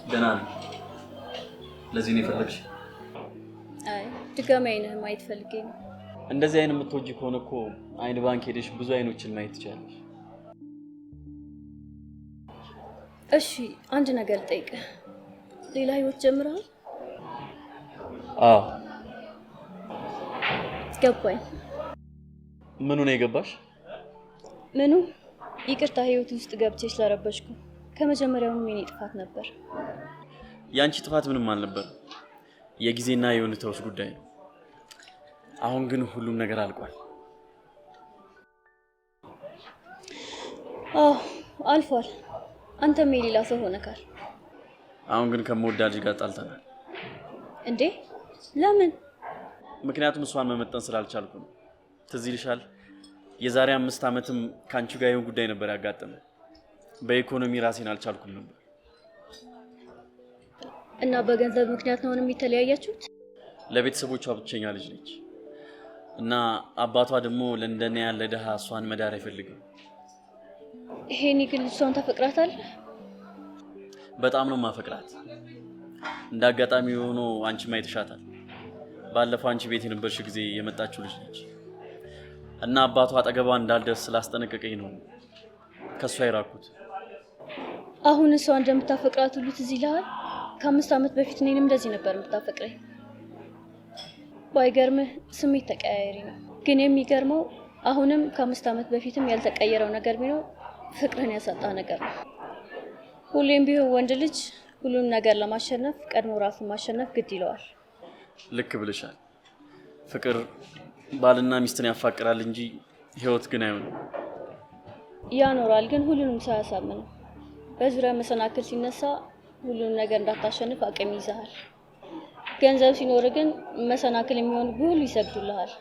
ደህና ነኝ። ለዚህ ነው የፈለግሽ? አይ ድጋሚ አይንህን ማየት ፈልጌ ነው። እንደዚህ አይን የምትወጂ ከሆነ እኮ አይን ባንክ ሄደሽ ብዙ አይኖችን ማየት ትችላለሽ። እሺ አንድ ነገር ልጠይቅህ። ሌላ ህይወት ጀምረሃል? አዎ። ገባኝ። ምኑ ነው የገባሽ? ምኑ? ይቅርታ ህይወት ውስጥ ገብቼ ስለረበሽኩ። ከመጀመሪያውም የኔ ጥፋት ነበር። ያንቺ ጥፋት ምንም አልነበር። የጊዜና የሁኔታዎች ጉዳይ ነው። አሁን ግን ሁሉም ነገር አልቋል። አዎ አልፏል። አንተም የሌላ ሰው ሆነካል። አሁን ግን ከምወዳ ልጅ ጋር ጣልተናል። እንዴ ለምን? ምክንያቱም እሷን መመጠን ስላልቻልኩ ነው። ትዝ ይልሻል? የዛሬ 5 ዓመትም ካንቺ ጋር ይሁን ጉዳይ ነበር ያጋጠመው። በኢኮኖሚ ራሴን አልቻልኩም ነበር። እና በገንዘብ ምክንያት ነው የሚተለያያችሁት? ለቤተሰቦቿ ብቸኛ ልጅ ነች እና አባቷ ደግሞ ለንደን ያለ ደሃ እሷን መዳር አይፈልግም። ይሄኔ ግን እሷን ታፈቅራታለህ? በጣም ነው ማፈቅራት። እንዳጋጣሚ ሆኖ አንቺ ማይተሻታል። ባለፈው አንቺ ቤት የነበርሽ ጊዜ የመጣችው ልጅ ነች እና አባቷ አጠገቧ እንዳልደርስ ስላስጠነቀቀኝ ነው ከሷ ይራኩት። አሁን እሷ እንደምታፈቅራት ሁሉ ትዝ ይልሃል? ከ5 ዓመት በፊት እኔንም እንደዚህ ነበር የምታፈቅረኝ። ባይገርምህ ስሜት ተቀያያሪ ነው። ግን የሚገርመው አሁንም ከ5 ዓመት በፊትም ያልተቀየረው ነገር ቢኖር ፍቅርን ያሳጣ ነገር ነው። ሁሌም ቢሆን ወንድ ልጅ ሁሉም ነገር ለማሸነፍ ቀድሞ ራሱን ማሸነፍ ግድ ይለዋል። ልክ ብለሻል። ፍቅር ባልና ሚስትን ያፋቅራል እንጂ ህይወት ግን አይሆንም። ያኖራል ግን ሁሉንም ሰው ያሳምነው። በዙሪያ መሰናክል ሲነሳ ሁሉንም ነገር እንዳታሸንፍ አቅም ይዘሃል። ገንዘብ ሲኖር ግን መሰናክል የሚሆን ሁሉ ይሰግዱልሃል።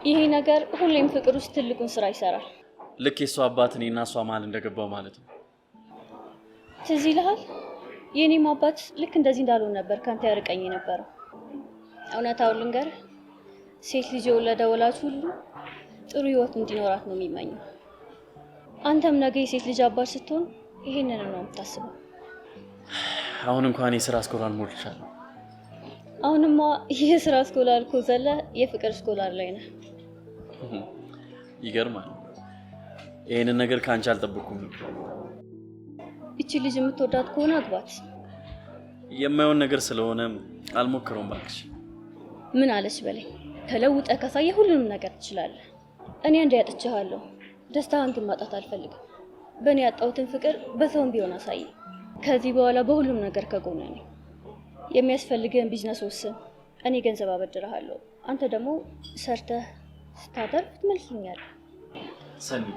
ይሄ ነገር ሁሌም ፍቅር ውስጥ ትልቁን ስራ ይሰራል። ልክ የሷ አባት እኔና እሷ መሀል እንደገባው ማለት ነው። ትዝ ይልሃል? የኔም አባት ልክ እንደዚህ እንዳልሆነ ነበር ካንተ ያርቀኝ የነበረው። እውነታውን ልንገርህ፣ ሴት ልጅ የወለደ ወላጅ ሁሉ ጥሩ ህይወት እንዲኖራት ነው የሚመኘው። አንተም ነገ የሴት ልጅ አባት ስትሆን ይሄንን ነው የምታስበው። አሁን እንኳን የሥራ ስኮላር ሞልቻለሁ። አሁንማ የሥራ ስኮላር እኮ ዘለ የፍቅር ስኮላር ላይ ነህ። ይገርማል። ይሄንን ነገር ካንቺ አልጠብኩም። እቺ ልጅ የምትወዳት ከሆነ አግባት። የማይሆን ነገር ስለሆነ አልሞክረውም ባክሽ። ምን አለች በለኝ። ተለውጠ ካሳየ ሁሉንም ነገር ትችላለህ። እኔ አንዴ ያጥቻለሁ። ደስታህን ግን ማጣት አልፈልግም። በእኔ ያጣሁትን ፍቅር በሰውም ቢሆን አሳይ። ከዚህ በኋላ በሁሉም ነገር ከጎኔ ነኝ። የሚያስፈልግህን ቢዝነስ ወስን። እኔ ገንዘብ አበድርሃለሁ። አንተ ደግሞ ሰርተህ ስታተርፍ ትመልስልኛለህ። ሰኒ፣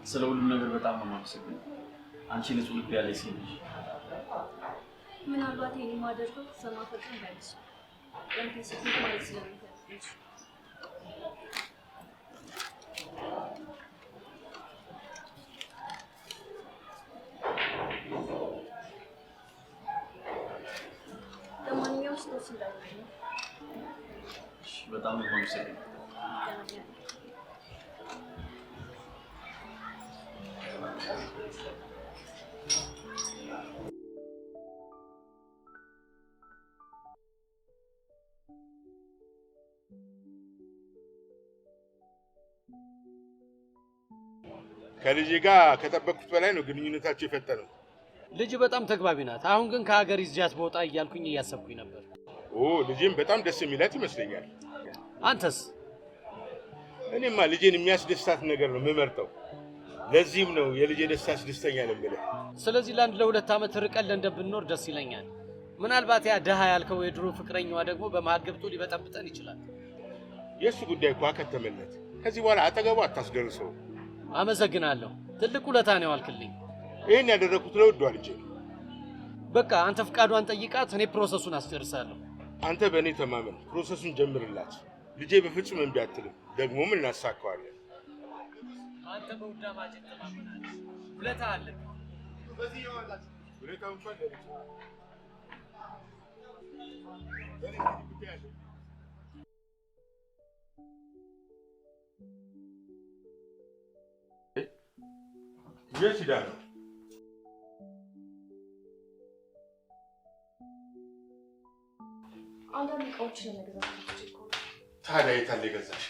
ስለ ሁሉም ነገር በጣም ነው የማመሰግነው። አንቺ ንጹህ ልብ ያለሽ ሴት ነሽ። ምናልባት ይሄን ማደርገው ስለማፈቅር እንዳይልሽ ያንተ ስሜት ማለት ስለምፈልግ ለማንኛውም ስቶስ እንዳይሆን በጣም ነው የማመሰግነው። ከልጄ ጋር ከጠበቅኩት በላይ ነው ግንኙነታቸው የፈጠነው። ልጅ በጣም ተግባቢ ናት። አሁን ግን ከሀገር ይዣት በወጣ እያልኩኝ እያሰብኩኝ ነበር። ልጄም በጣም ደስ የሚላት ይመስለኛል። አንተስ? እኔማ ልጄን የሚያስደስታት ነገር ነው የምመርጠው። ለዚህም ነው የልጄ ደስታ ያስደስተኛል የምልህ። ስለዚህ ለአንድ ለሁለት ዓመት ርቀን ለንደን ብንኖር ደስ ይለኛል። ምናልባት ያ ደሃ ያልከው የድሮ ፍቅረኛዋ ደግሞ በመሀል ገብቶ ሊበጠብጠን ይችላል። የእሱ ጉዳይ እኮ አከተመለት። ከዚህ በኋላ አጠገቡ አታስደርሰው። አመሰግናለሁ። ትልቅ ውለታ ነው ያልክልኝ። ይህን ያደረኩት ለውዷ ልጄ ነው። በቃ አንተ ፍቃዷን ጠይቃት፣ እኔ ፕሮሰሱን አስጨርሳለሁ። አንተ በእኔ ተማመን፣ ፕሮሰሱን ጀምርላት። ልጄ በፍጹም እምቢ አትልም። ደግሞም እናሳካዋለን። አንተ በውዳ ማጀት ተማመናለህ። ውለታ አለ። በዚህ ይዋላችሁ ውለታው እንኳን ለልጅ የት ሄዳ ነው? አንዳንድ እቃዎችን ለመግዛት ነው። ታዲያ የት አለ የገዛሽ?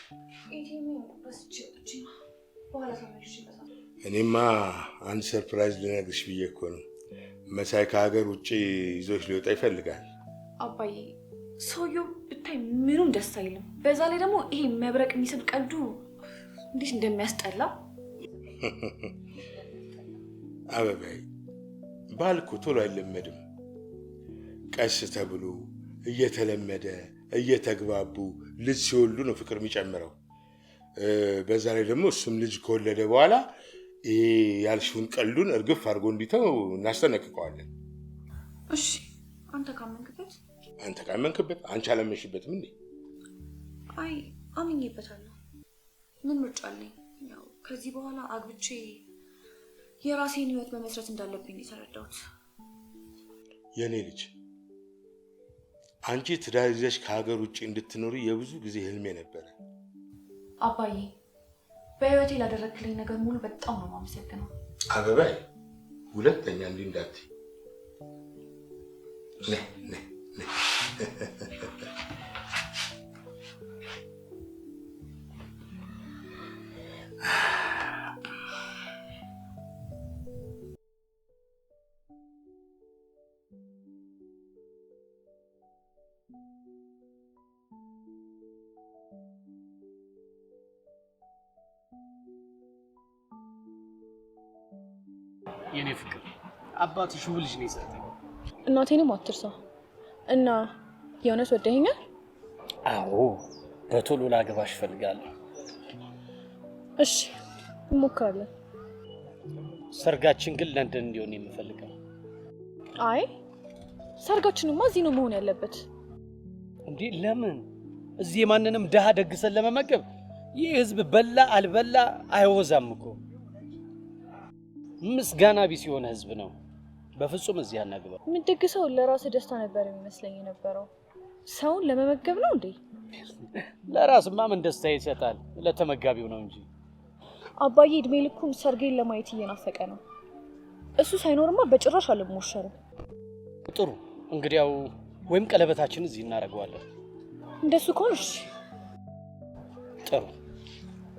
ኤቲኤም በስቼ ወጥቼ በኋላ ተመልሼ ይመጣል። እኔማ አንድ ሰርፕራይዝ ልነግርሽ ብዬ እኮ ነው። መሳይ ከሀገር ውጭ ይዞሽ ሊወጣ ይፈልጋል። አባዬ ሰውየው ብታይ ምኑም ደስ አይልም። በዛ ላይ ደግሞ ይሄ መብረቅ የሚስብ ቀልዱ እንዴት እንደሚያስጠላ። አበባይ ባል እኮ ቶሎ አይለመድም። ቀስ ተብሎ እየተለመደ እየተግባቡ ልጅ ሲወልዱ ነው ፍቅር የሚጨምረው። በዛ ላይ ደግሞ እሱም ልጅ ከወለደ በኋላ ይሄ ያልሽውን ቀልዱን እርግፍ አድርጎ እንዲተው እናስጠነቅቀዋለን። እሺ አንተ ካመንክበት። አንተ ካመንክበት? አንቺ አላመንሽበትም እንዴ? አይ አምኜበታለሁ። ምን ምርጫ አለኝ? ያው ከዚህ በኋላ አግብቼ የራሴን ህይወት መመስረት እንዳለብኝ የተረዳሁት። የኔ ልጅ አንቺ ትዳር ይዘሽ ከሀገር ውጭ እንድትኖሪ የብዙ ጊዜ ህልሜ ነበረ። አባዬ በህይወቴ ላደረግልኝ ነገር ሙሉ በጣም ነው የማመሰግነው። አበባይ ሁለተኛ እንዲህ እንዳትይ። ነይ የኔ ፍቅር አባትሽ ውብ ልጅ ነው የሰጠኝ። እናቴንም አትርሳ። እና የእውነት ወደኸኛል? አዎ በቶሎ ላገባሽ እፈልጋለሁ። እሺ እንሞክራለን። ሰርጋችን ግን ለንደን እንዲሆን የምፈልገው። አይ ሰርጋችንማ እዚህ ነው መሆን ያለበት። እንዴ ለምን? እዚህ የማንንም ደሃ ደግሰን ለመመገብ? ይህ ህዝብ በላ አልበላ አይወዛም እኮ። ምስጋና ቢስ የሆነ ህዝብ ነው። በፍጹም እዚህ አናግባ። ምን ደግሰው ለራስ ደስታ ነበር የሚመስለኝ የነበረው። ሰውን ለመመገብ ነው እንዴ? ለራስማ ምን ደስታ ይሰጣል? ለተመጋቢው ነው እንጂ። አባዬ እድሜ ልኩን ሰርጌን ለማየት እየናፈቀ ነው። እሱ ሳይኖርማ በጭራሽ አልሞሸርም። ጥሩ እንግዲያው ወይም ቀለበታችን እዚህ እናደርገዋለን። እንደሱ ከሆነ እሺ። ጥሩ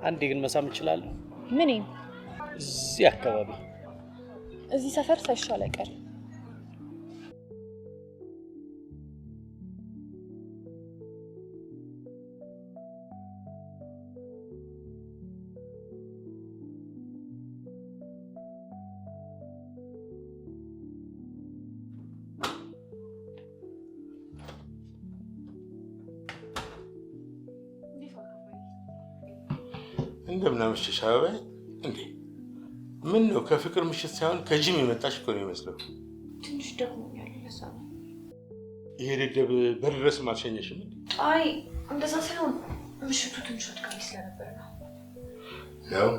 አንዴ ግን መሳም እንችላለን? ምን? እዚህ አካባቢ እዚህ ሰፈር ሳይሻል አይቀርም። እንደምን አመሸሽ አበባዬ። እንዴ ምን ነው ከፍቅር ምሽት ሳይሆን ከጂም የመጣሽ እኮ ነው የሚመስለው። ትንሽ ደክሞኛል ለዛ ነው። ይሄ ደደብ በር ድረስም አልሸኘሽም እንዴ? አይ እንደዛ ሳይሆን ምሽቱ ትንሽ አድካሚ ስለነበር ነው። ነው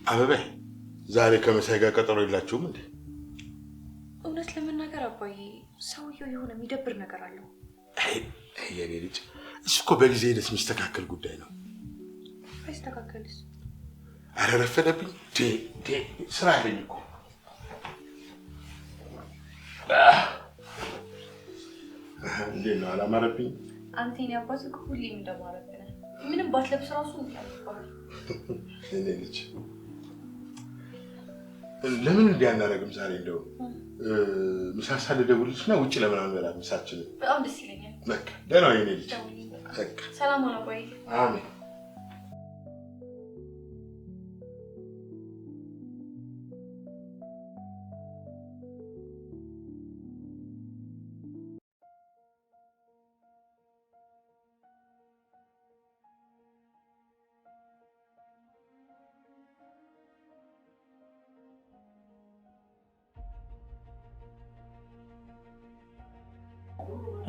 አበባዬ። ዛሬ ከመሳይ ጋር ቀጠሮ የላችሁም እንዴ? እውነት ለመናገር አባዬ ሰውየው የሆነ የሚደብር ነገር አለው። የኔ ልጅ እሱ እኮ በጊዜ ሂደት የሚስተካከል ጉዳይ ነው። አይስተካከልስ? አረ ረፈደብኝ። ስራ አለኝ እኮ። እንዴት ነው አላማረብኝ? አንተ የኔ አባት እኮ ሁሌም እንደማረብህ ነህ። ምንም ባትለብስ ራሱ ያልባል። እኔ ልጅ ለምን እንዲያናረግም ዛሬ እንደው ምሳሳ ልደውልልሽና ውጭ ለምን አንበላ ምሳችንን? በጣም ደስ ይለኛል። በቃ ደህና ነው የኔ ልጅ። በቃ ሰላም ሆነ ቆይ። አሜን።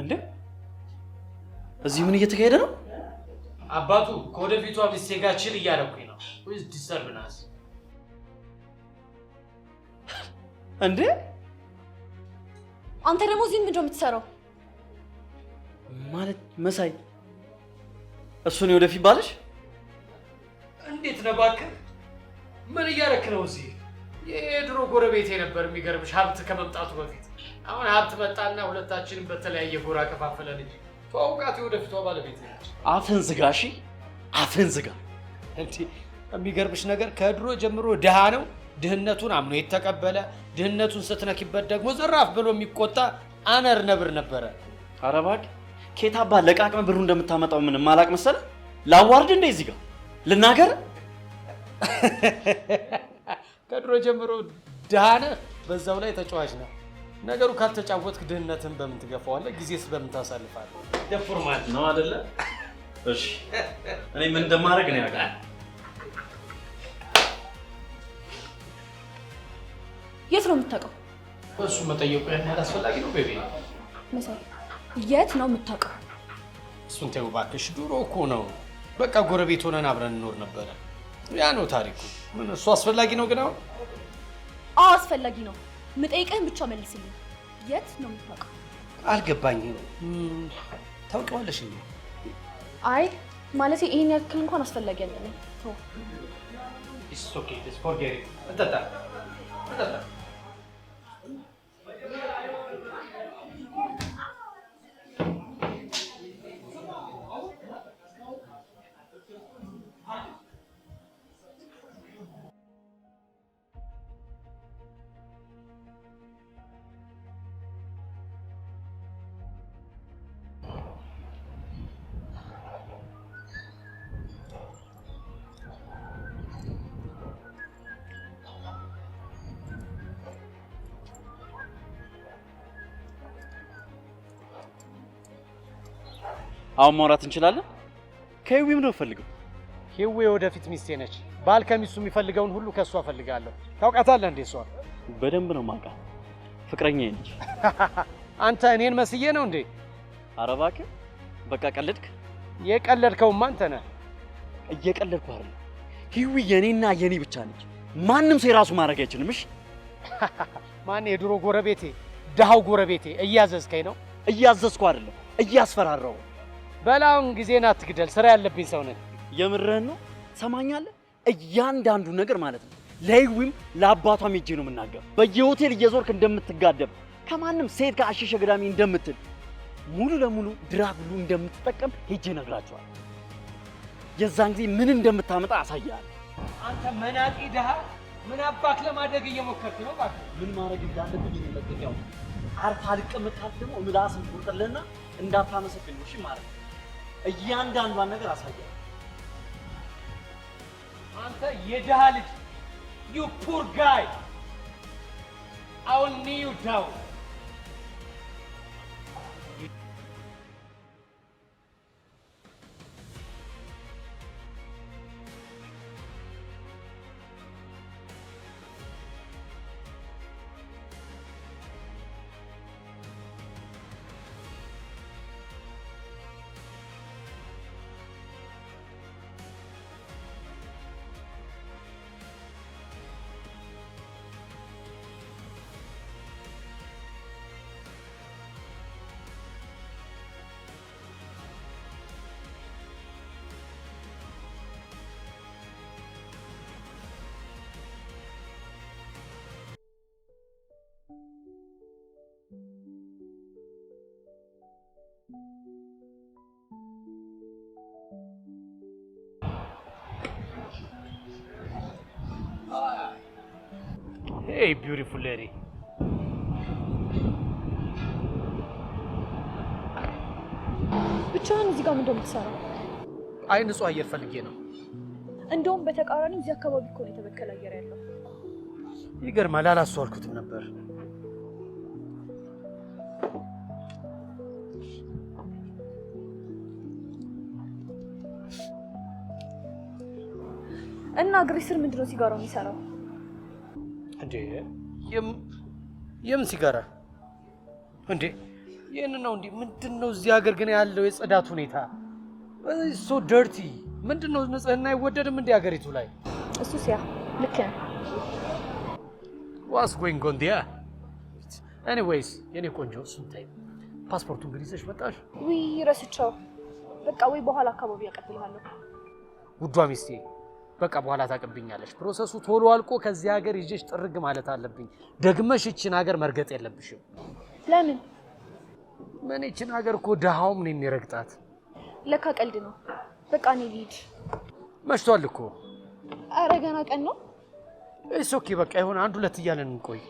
እንዴ እዚህ ምን እየተካሄደ ነው? አባቱ ከወደፊቷ ሚስቴ ጋር ችል እያደረኩኝ ነው ወይስ ዲስተርብናስ? እንዴ አንተ ደግሞ እዚህ ምንድን ነው የምትሰራው? ማለት መሳይ እሱ ነው ወደፊት ባልሽ? እንዴት ነው እባክህ? ምን እያደረክ ነው እዚህ? የድሮ ጎረቤቴ ነበር የሚገርምሽ፣ ሀብት ከመምጣቱ በፊት። አሁን ሀብት መጣና ሁለታችንም በተለያየ ጎራ ከፋፈለን እንጂ ተዋውቃት የወደፊቷ ባለቤት ነች። አፍህን ዝጋ እሺ፣ አፍህን ዝጋ። እንዴ የሚገርምሽ ነገር ከድሮ ጀምሮ ድሃ ነው፣ ድህነቱን አምኖ የተቀበለ፣ ድህነቱን ስትነኪበት ደግሞ ዘራፍ ብሎ የሚቆጣ አነር ነብር ነበረ። ኧረ እባክህ ኬት አባ ለቃቅመ ብሩ እንደምታመጣው ምን ማላቅ መሰለህ? ላዋርድ እንደ እዚህ ጋር ልናገር? ከድሮ ጀምሮ ድሃ ነህ፣ በዛው ላይ ተጫዋች ነህ። ነገሩ ካልተጫወትክ ድህነትን በምን ትገፋዋለህ? ጊዜስ በምን ታሳልፋለህ? ደፎርማት ነው አይደለ? እሺ እኔ ምን እንደማደርግ ነው ያውቃል። የት ነው የምታውቀው? እሱ መጠየቁ ያን ያህል አስፈላጊ ነው ቤቢ? መሳይ የት ነው የምታውቀው? እሱን ተይው እባክሽ። ድሮ እኮ ነው በቃ ጎረቤት ሆነን አብረን እንኖር ነበረ። ያ ነው ታሪኩ። ምን እሱ አስፈላጊ ነው ግን አሁን? አዎ አስፈላጊ ነው። ምጠይቅህን ብቻ መልስልኝ። የት ነው የምታውቀው? አልገባኝም። ታውቂዋለሽ እንዴ? አይ ማለት ይሄን ያክል እንኳን አስፈላጊ አይደለም። ኢትስ ኦኬ ኢትስ ፎርጌት ኢት። እንጠጣ እንጠጣ። አሁን ማውራት እንችላለን? ከህዊም ነው ፈልገው። ህዊ ወደፊት ሚስቴ ነች። ባል ከሚስቱ የሚፈልገውን ሁሉ ከሷ ፈልጋለሁ። ታውቃታለህ እንዴ? እሷ በደንብ ነው ማውቃት። ፍቅረኛዬ ነች። አንተ እኔን መስዬ ነው እንዴ? ኧረ እባክህ በቃ ቀለድክ። የቀለድከውማ አንተ ነህ። እየቀለድኩ አይደለም። ህዊ የኔና የኔ ብቻ ነች። ማንም ሰው የራሱ ማድረግ አይችልም። እሺ ማን? የድሮ ጎረቤቴ፣ ደሃው ጎረቤቴ እያዘዝከኝ ነው? እያዘዝኩ አይደለም፣ እያስፈራራው። በላውን ጊዜን አትግደል። ስራ ያለብኝ ሰው ነኝ። የምርህን ነው? ሰማኛለህ? እያንዳንዱ ነገር ማለት ነው ለህዊም ለአባቷም ሄጄ ነው የምናገር። በየሆቴል እየዞርክ እንደምትጋደብ፣ ከማንም ሴት ጋር አሸሸ ገዳሚ እንደምትል፣ ሙሉ ለሙሉ ድራግ ሁሉ እንደምትጠቀም ሄጄ እነግራቸዋለሁ። የዛን ጊዜ ምን እንደምታመጣ አሳያለሁ። አንተ መናጢ ድሃ፣ ምን አባክ ለማደግ እየሞከርክ ነው? እባክህ ምን ማድረግ እንዳለብኝ ነው። አርፋ ልቀመጥ ካልክ ደግሞ ምላስን ቁርጥልና እንዳታመሰግን ነው። እሺ ማለት ነው። እያንዳንዷን ነገር አሳያለሁ። አንተ የድሃ ልጅ፣ you poor guy, I will kneel you down. Hey, beautiful lady. ብቻህን እዚህ ጋር ምንድን ነው የምትሰራው? አይ ንጹህ አየር ፈልጌ ነው። እንደውም በተቃራኒ እዚህ አካባቢ እኮ ነው የተበከለ አየር ያለው። ይገርማል፣ አላስተዋልኩትም ነበር። እና እግሬ ስር ምንድን ነው ሲጋራው የሚሰራው? እንዴ የምን ሲጋራ እንዴ? ይህን ነው እንዴ? ምንድን ነው እዚህ ሀገር ግን ያለው የጽዳት ሁኔታ? ሶ ደርቲ። ምንድን ነው ንጽህና አይወደድም እንዴ ሀገሪቱ ላይ? እሱ ሲያ ልክ ነህ። ዋስ ጎይንግ ኦን ዲያ። ኤኒዌይስ የኔ ቆንጆ እሱን ታይ። ፓስፖርቱን እንግዲህ ይዘሽ መጣሽ? ውይ ረስቸው። በቃ ወይ በኋላ አካባቢ ያቀብልሃለሁ። ውዷ ሚስቴ በቃ በኋላ ታቀብኛለሽ። ፕሮሰሱ ቶሎ አልቆ ከዚህ ሀገር ይዤሽ ጥርግ ማለት አለብኝ። ደግመሽ እቺን ሀገር መርገጥ የለብሽም። ለምን? ምን እቺን ሀገር እኮ ድሃውም ነው የሚረግጣት። ለካ ቀልድ ነው። በቃ እኔ ልሂድ። መሽቷል እኮ። ኧረ ገና ቀን ነው። እሺ ኦኬ በቃ ይሁን። አንድ ሁለት እያለን እንቆይ።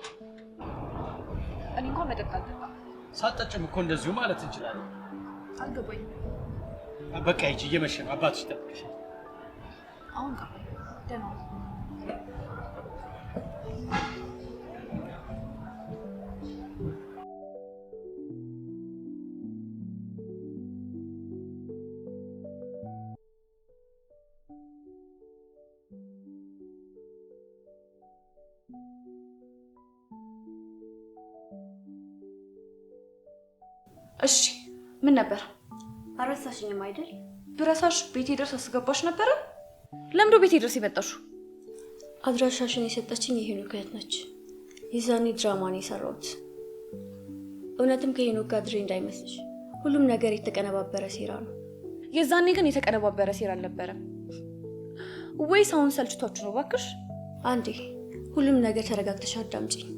እኔ እንኳን መጠጥ አልጠጣም። ሳጠጭም እኮ እንደዚሁ ማለት እንችላለን። አልገባኝም። በቃ ሂጂ፣ እየመሸ ነው። አባትሽ ይጠብቅሻል። አሁን ቀን ደህና ነው። እሺ ምን ነበር? አረሳሽኝም አይደል? ብረሳሽ ቤቴ ድረስ አስገባሽ ነበረ? ለምዶ ቤቴ ድረስ የመጣሽው? አድራሻሽን የሰጠችኝ የሄኖክ እህት ነች። የዛኔ ድራማ ነው የሰራሁት። እውነትም ከሄኖክ ጋር ድሬ እንዳይመስልሽ፣ ሁሉም ነገር የተቀነባበረ ሴራ ነው። የዛኔ ግን የተቀነባበረ ሴራ አልነበረም። ወይስ አሁን ሰልችቷችሁ ነው? እባክሽ አንዴ ሁሉም ነገር ተረጋግተሽ አዳምጪኝ።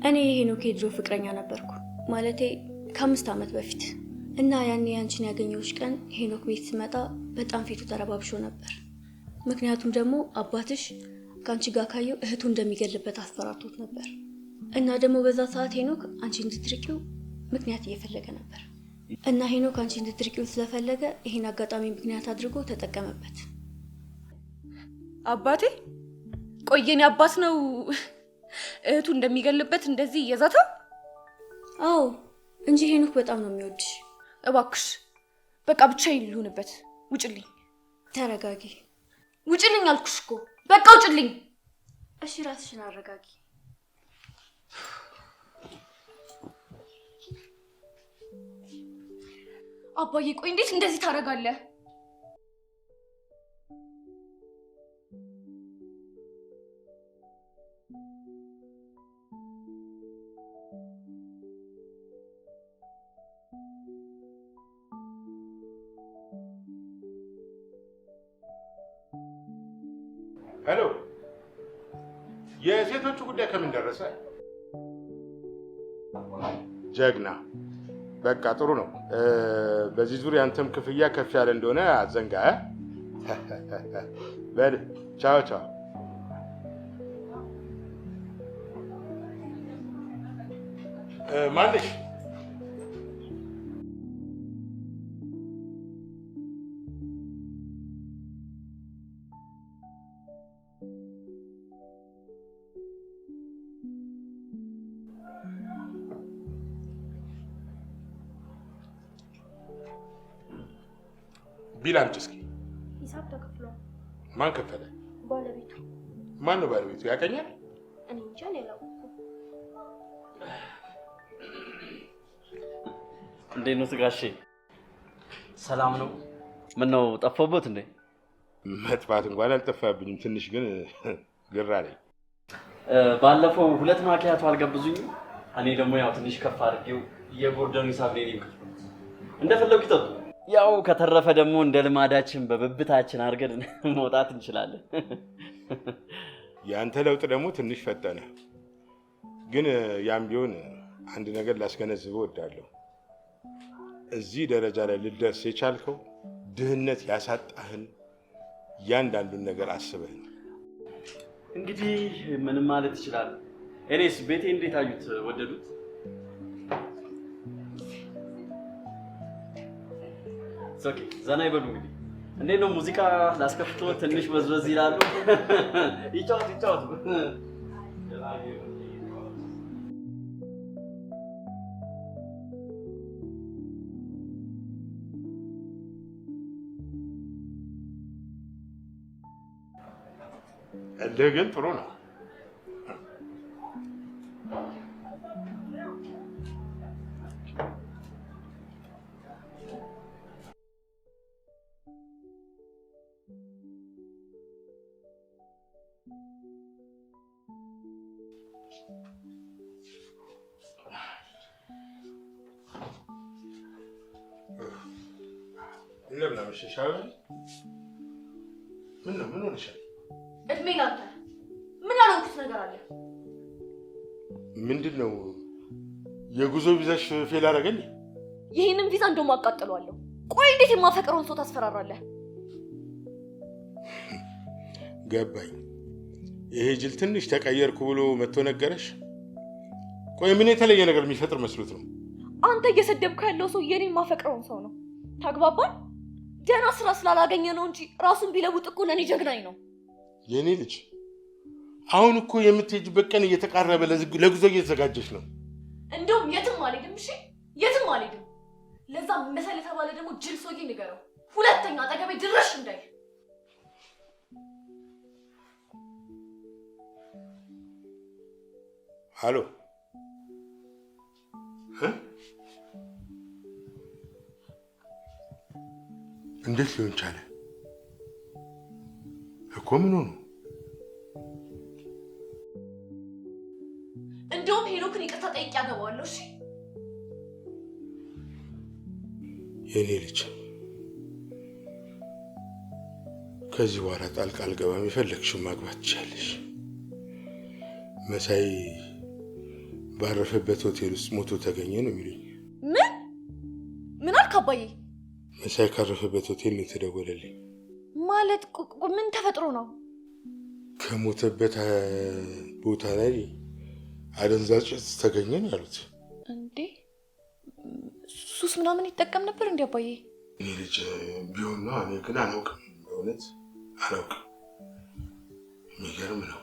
እኔ የሄኖክ የድሮ ፍቅረኛ ነበርኩ፣ ማለቴ ከ5 ዓመት በፊት እና ያኔ አንቺን ያገኘሁሽ ቀን ሄኖክ ቤት ስመጣ በጣም ፊቱ ተረባብሾ ነበር። ምክንያቱም ደግሞ አባትሽ ከአንቺ ጋር ካየው እህቱ እንደሚገልበት አስፈራርቶት ነበር እና ደግሞ በዛ ሰዓት ሄኖክ አንቺ እንድትርቂው ምክንያት እየፈለገ ነበር እና ሄኖክ አንቺ እንድትርቂው ስለፈለገ ይሄን አጋጣሚ ምክንያት አድርጎ ተጠቀመበት። አባቴ ቆየኔ አባት ነው እህቱ እንደሚገልበት እንደዚህ እየዛታ? አዎ እንጂ ሄኖክ በጣም ነው የሚወድሽ። እባክሽ በቃ ብቻዬን ልሁንበት። ውጭልኝ። ተረጋጊ። ውጭልኝ አልኩሽ እኮ በቃ ውጭልኝ። እሺ ራስሽን አረጋጊ። አባዬ ቆይ እንዴት እንደዚህ ታደርጋለህ? ሄሎ፣ የሴቶቹ ጉዳይ ከምን ደረሰ? ጀግና። በቃ ጥሩ ነው። በዚህ ዙሪያ አንተም ክፍያ ከፍ ያለ እንደሆነ አዘንጋ። በል ቻው ቻው። ማንሽ? ቢል አምጪ እስኪ። ሂሳብ ተከፍሏል። ማን ከፈለ? ባለቤቱ። ማን ነው ባለቤቱ? ያቀኛል? እኔ እንጃ። ሌላው እንዴት ነው ጋሼ? ሰላም ነው? ምን ነው ጠፋሁበት እንዴ? መጥፋት እንኳን አልጠፋብኝም፣ ትንሽ ግን ግራ አለኝ። ባለፈው 2 ማኪያቶ አልጋብዙኝም። እኔ ደግሞ ያው ትንሽ ከፍ አድርጌው የጎርደኑ ሂሳብ ላይ ነው እንደፈለጉ ይጠጡ። ያው ከተረፈ ደግሞ እንደ ልማዳችን በብብታችን አድርገን መውጣት እንችላለን። ያንተ ለውጥ ደግሞ ትንሽ ፈጠነ። ግን ያም ቢሆን አንድ ነገር ላስገነዝበው እወዳለሁ። እዚህ ደረጃ ላይ ልደርስ የቻልከው ድህነት ያሳጣህን እያንዳንዱን ነገር አስበህ ነው። እንግዲህ ምንም ማለት ይችላል። እኔስ ቤቴ እንዴት አዩት? ወደዱት? ኦኬ፣ ዘና ይበሉ። እንግዲህ እንዴት ነው ሙዚቃ ላስከፍቶ ትንሽ መዝረዝ ይላሉ? ይጫወቱ። እልህ ግን ጥሩ ነው። እንደምን አመሸሽ? ምን ሆነሻል? እድሜ ላንተ። ምን ያልሆንኩት ነገር አለ? ምንድን ነው? የጉዞ ቪዛሽ ፌል አደረገኝ? ይህንን ቪዛ እንደውም አቃጥለዋለሁ። ቆይ እንዴት የማፈቅረውን ሰው ታስፈራራለህ? ገባኝ። ይሄ ጅል ትንሽ ተቀየርኩ ብሎ መጥቶ ነገረሽ? ቆይ ምን የተለየ ነገር የሚፈጥር መስሎት ነው? አንተ እየሰደብከው ያለው ሰው የኔን የማፈቅረውን ሰው ነው። ተግባባን? ደህና ስራ ስላላገኘ ነው እንጂ ራሱን ቢለውጥ እኮ ለእኔ ጀግናኝ ነው። የኔ ልጅ አሁን እኮ የምትሄጂበት ቀን እየተቃረበ ለጉዞ እየተዘጋጀች ነው። እንደውም የትም አልሄድም። እሺ የትም አልሄድም። ለዛ መሰል የተባለ ደግሞ ጅል ሰውዬ ንገረው ሁለተኛ አጠገቤ ድረሽ እንዳይል። አሎ እንዴት ሊሆን ቻለ እኮ? ምን ሆኖ? እንደውም ሄኖክን ይቅርታ ጠይቄ አገባዋለሁ። እሺ የኔ ልጅ ከዚህ በኋላ ጣልቃ አልገባም። የፈለግሽው ማግባት ትችያለሽ። መሳይ ባረፈበት ሆቴል ውስጥ ሞቶ ተገኘ ነው የሚሉኝ። ምን አልክ አባዬ? መሳይ ካረፈበት ሆቴል ነው የተደወለልኝ። ማለት ምን ተፈጥሮ ነው? ከሞተበት ቦታ ላይ አደንዛዥ ዕፅ ተገኘ ነው ያሉት። እንዴ ሱስ ምናምን ይጠቀም ነበር እንዴ አባዬ? እኔ ልጅ ቢሆን ነው። እኔ ግን አላውቅም፣ በእውነት አላውቅም። የሚገርም ነው።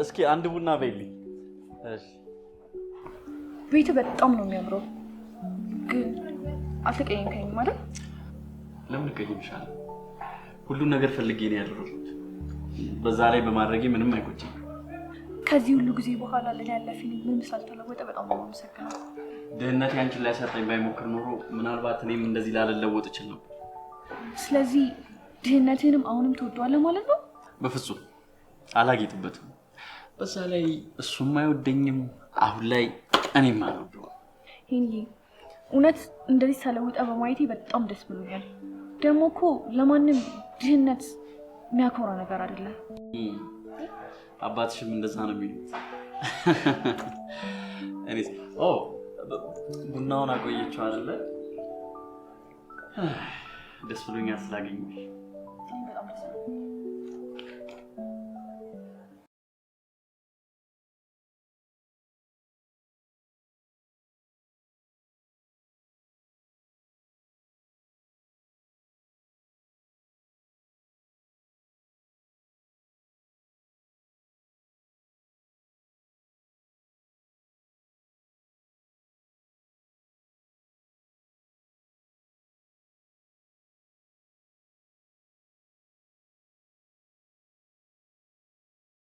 እስኪ አንድ ቡና በይልኝ። እሺ። ቤት በጣም ነው የሚያምረው፣ ግን አልተቀየምከኝም አይደል? ለምን እቀይምሻለሁ? ሁሉን ነገር ፈልጌ ነው ያደረኩት። በዛ ላይ በማድረጌ ምንም አይቆጭም። ከዚህ ሁሉ ጊዜ በኋላ ለኔ ያለ ፊሊንግ ምንም ስላልተለወጠ በጣም ነው የማመሰግነው። ድህነት ያንቺን ሊያሳጣኝ ባይሞክር ኖሮ ምናልባት እኔም እንደዚህ ላለለወጥ እችል ነበር። ስለዚህ ድህነትህንም አሁንም ትወደዋለህ ማለት ነው? በፍጹም አላጌጥበትም። በዛ ላይ እሱም አይወደኝም። አሁን ላይ እኔም አልወደውም። ይሄኔ እውነት እንደዚህ ተለውጠ በማየቴ በጣም ደስ ብሎኛል። ደግሞ እኮ ለማንም ድህነት የሚያኮራ ነገር አይደለም። አባትሽም እንደዛ ነው የሚሉት። እኔ ቡናውን አቆየችው አይደለ? ደስ ብሎኛል ስላገኘሽ።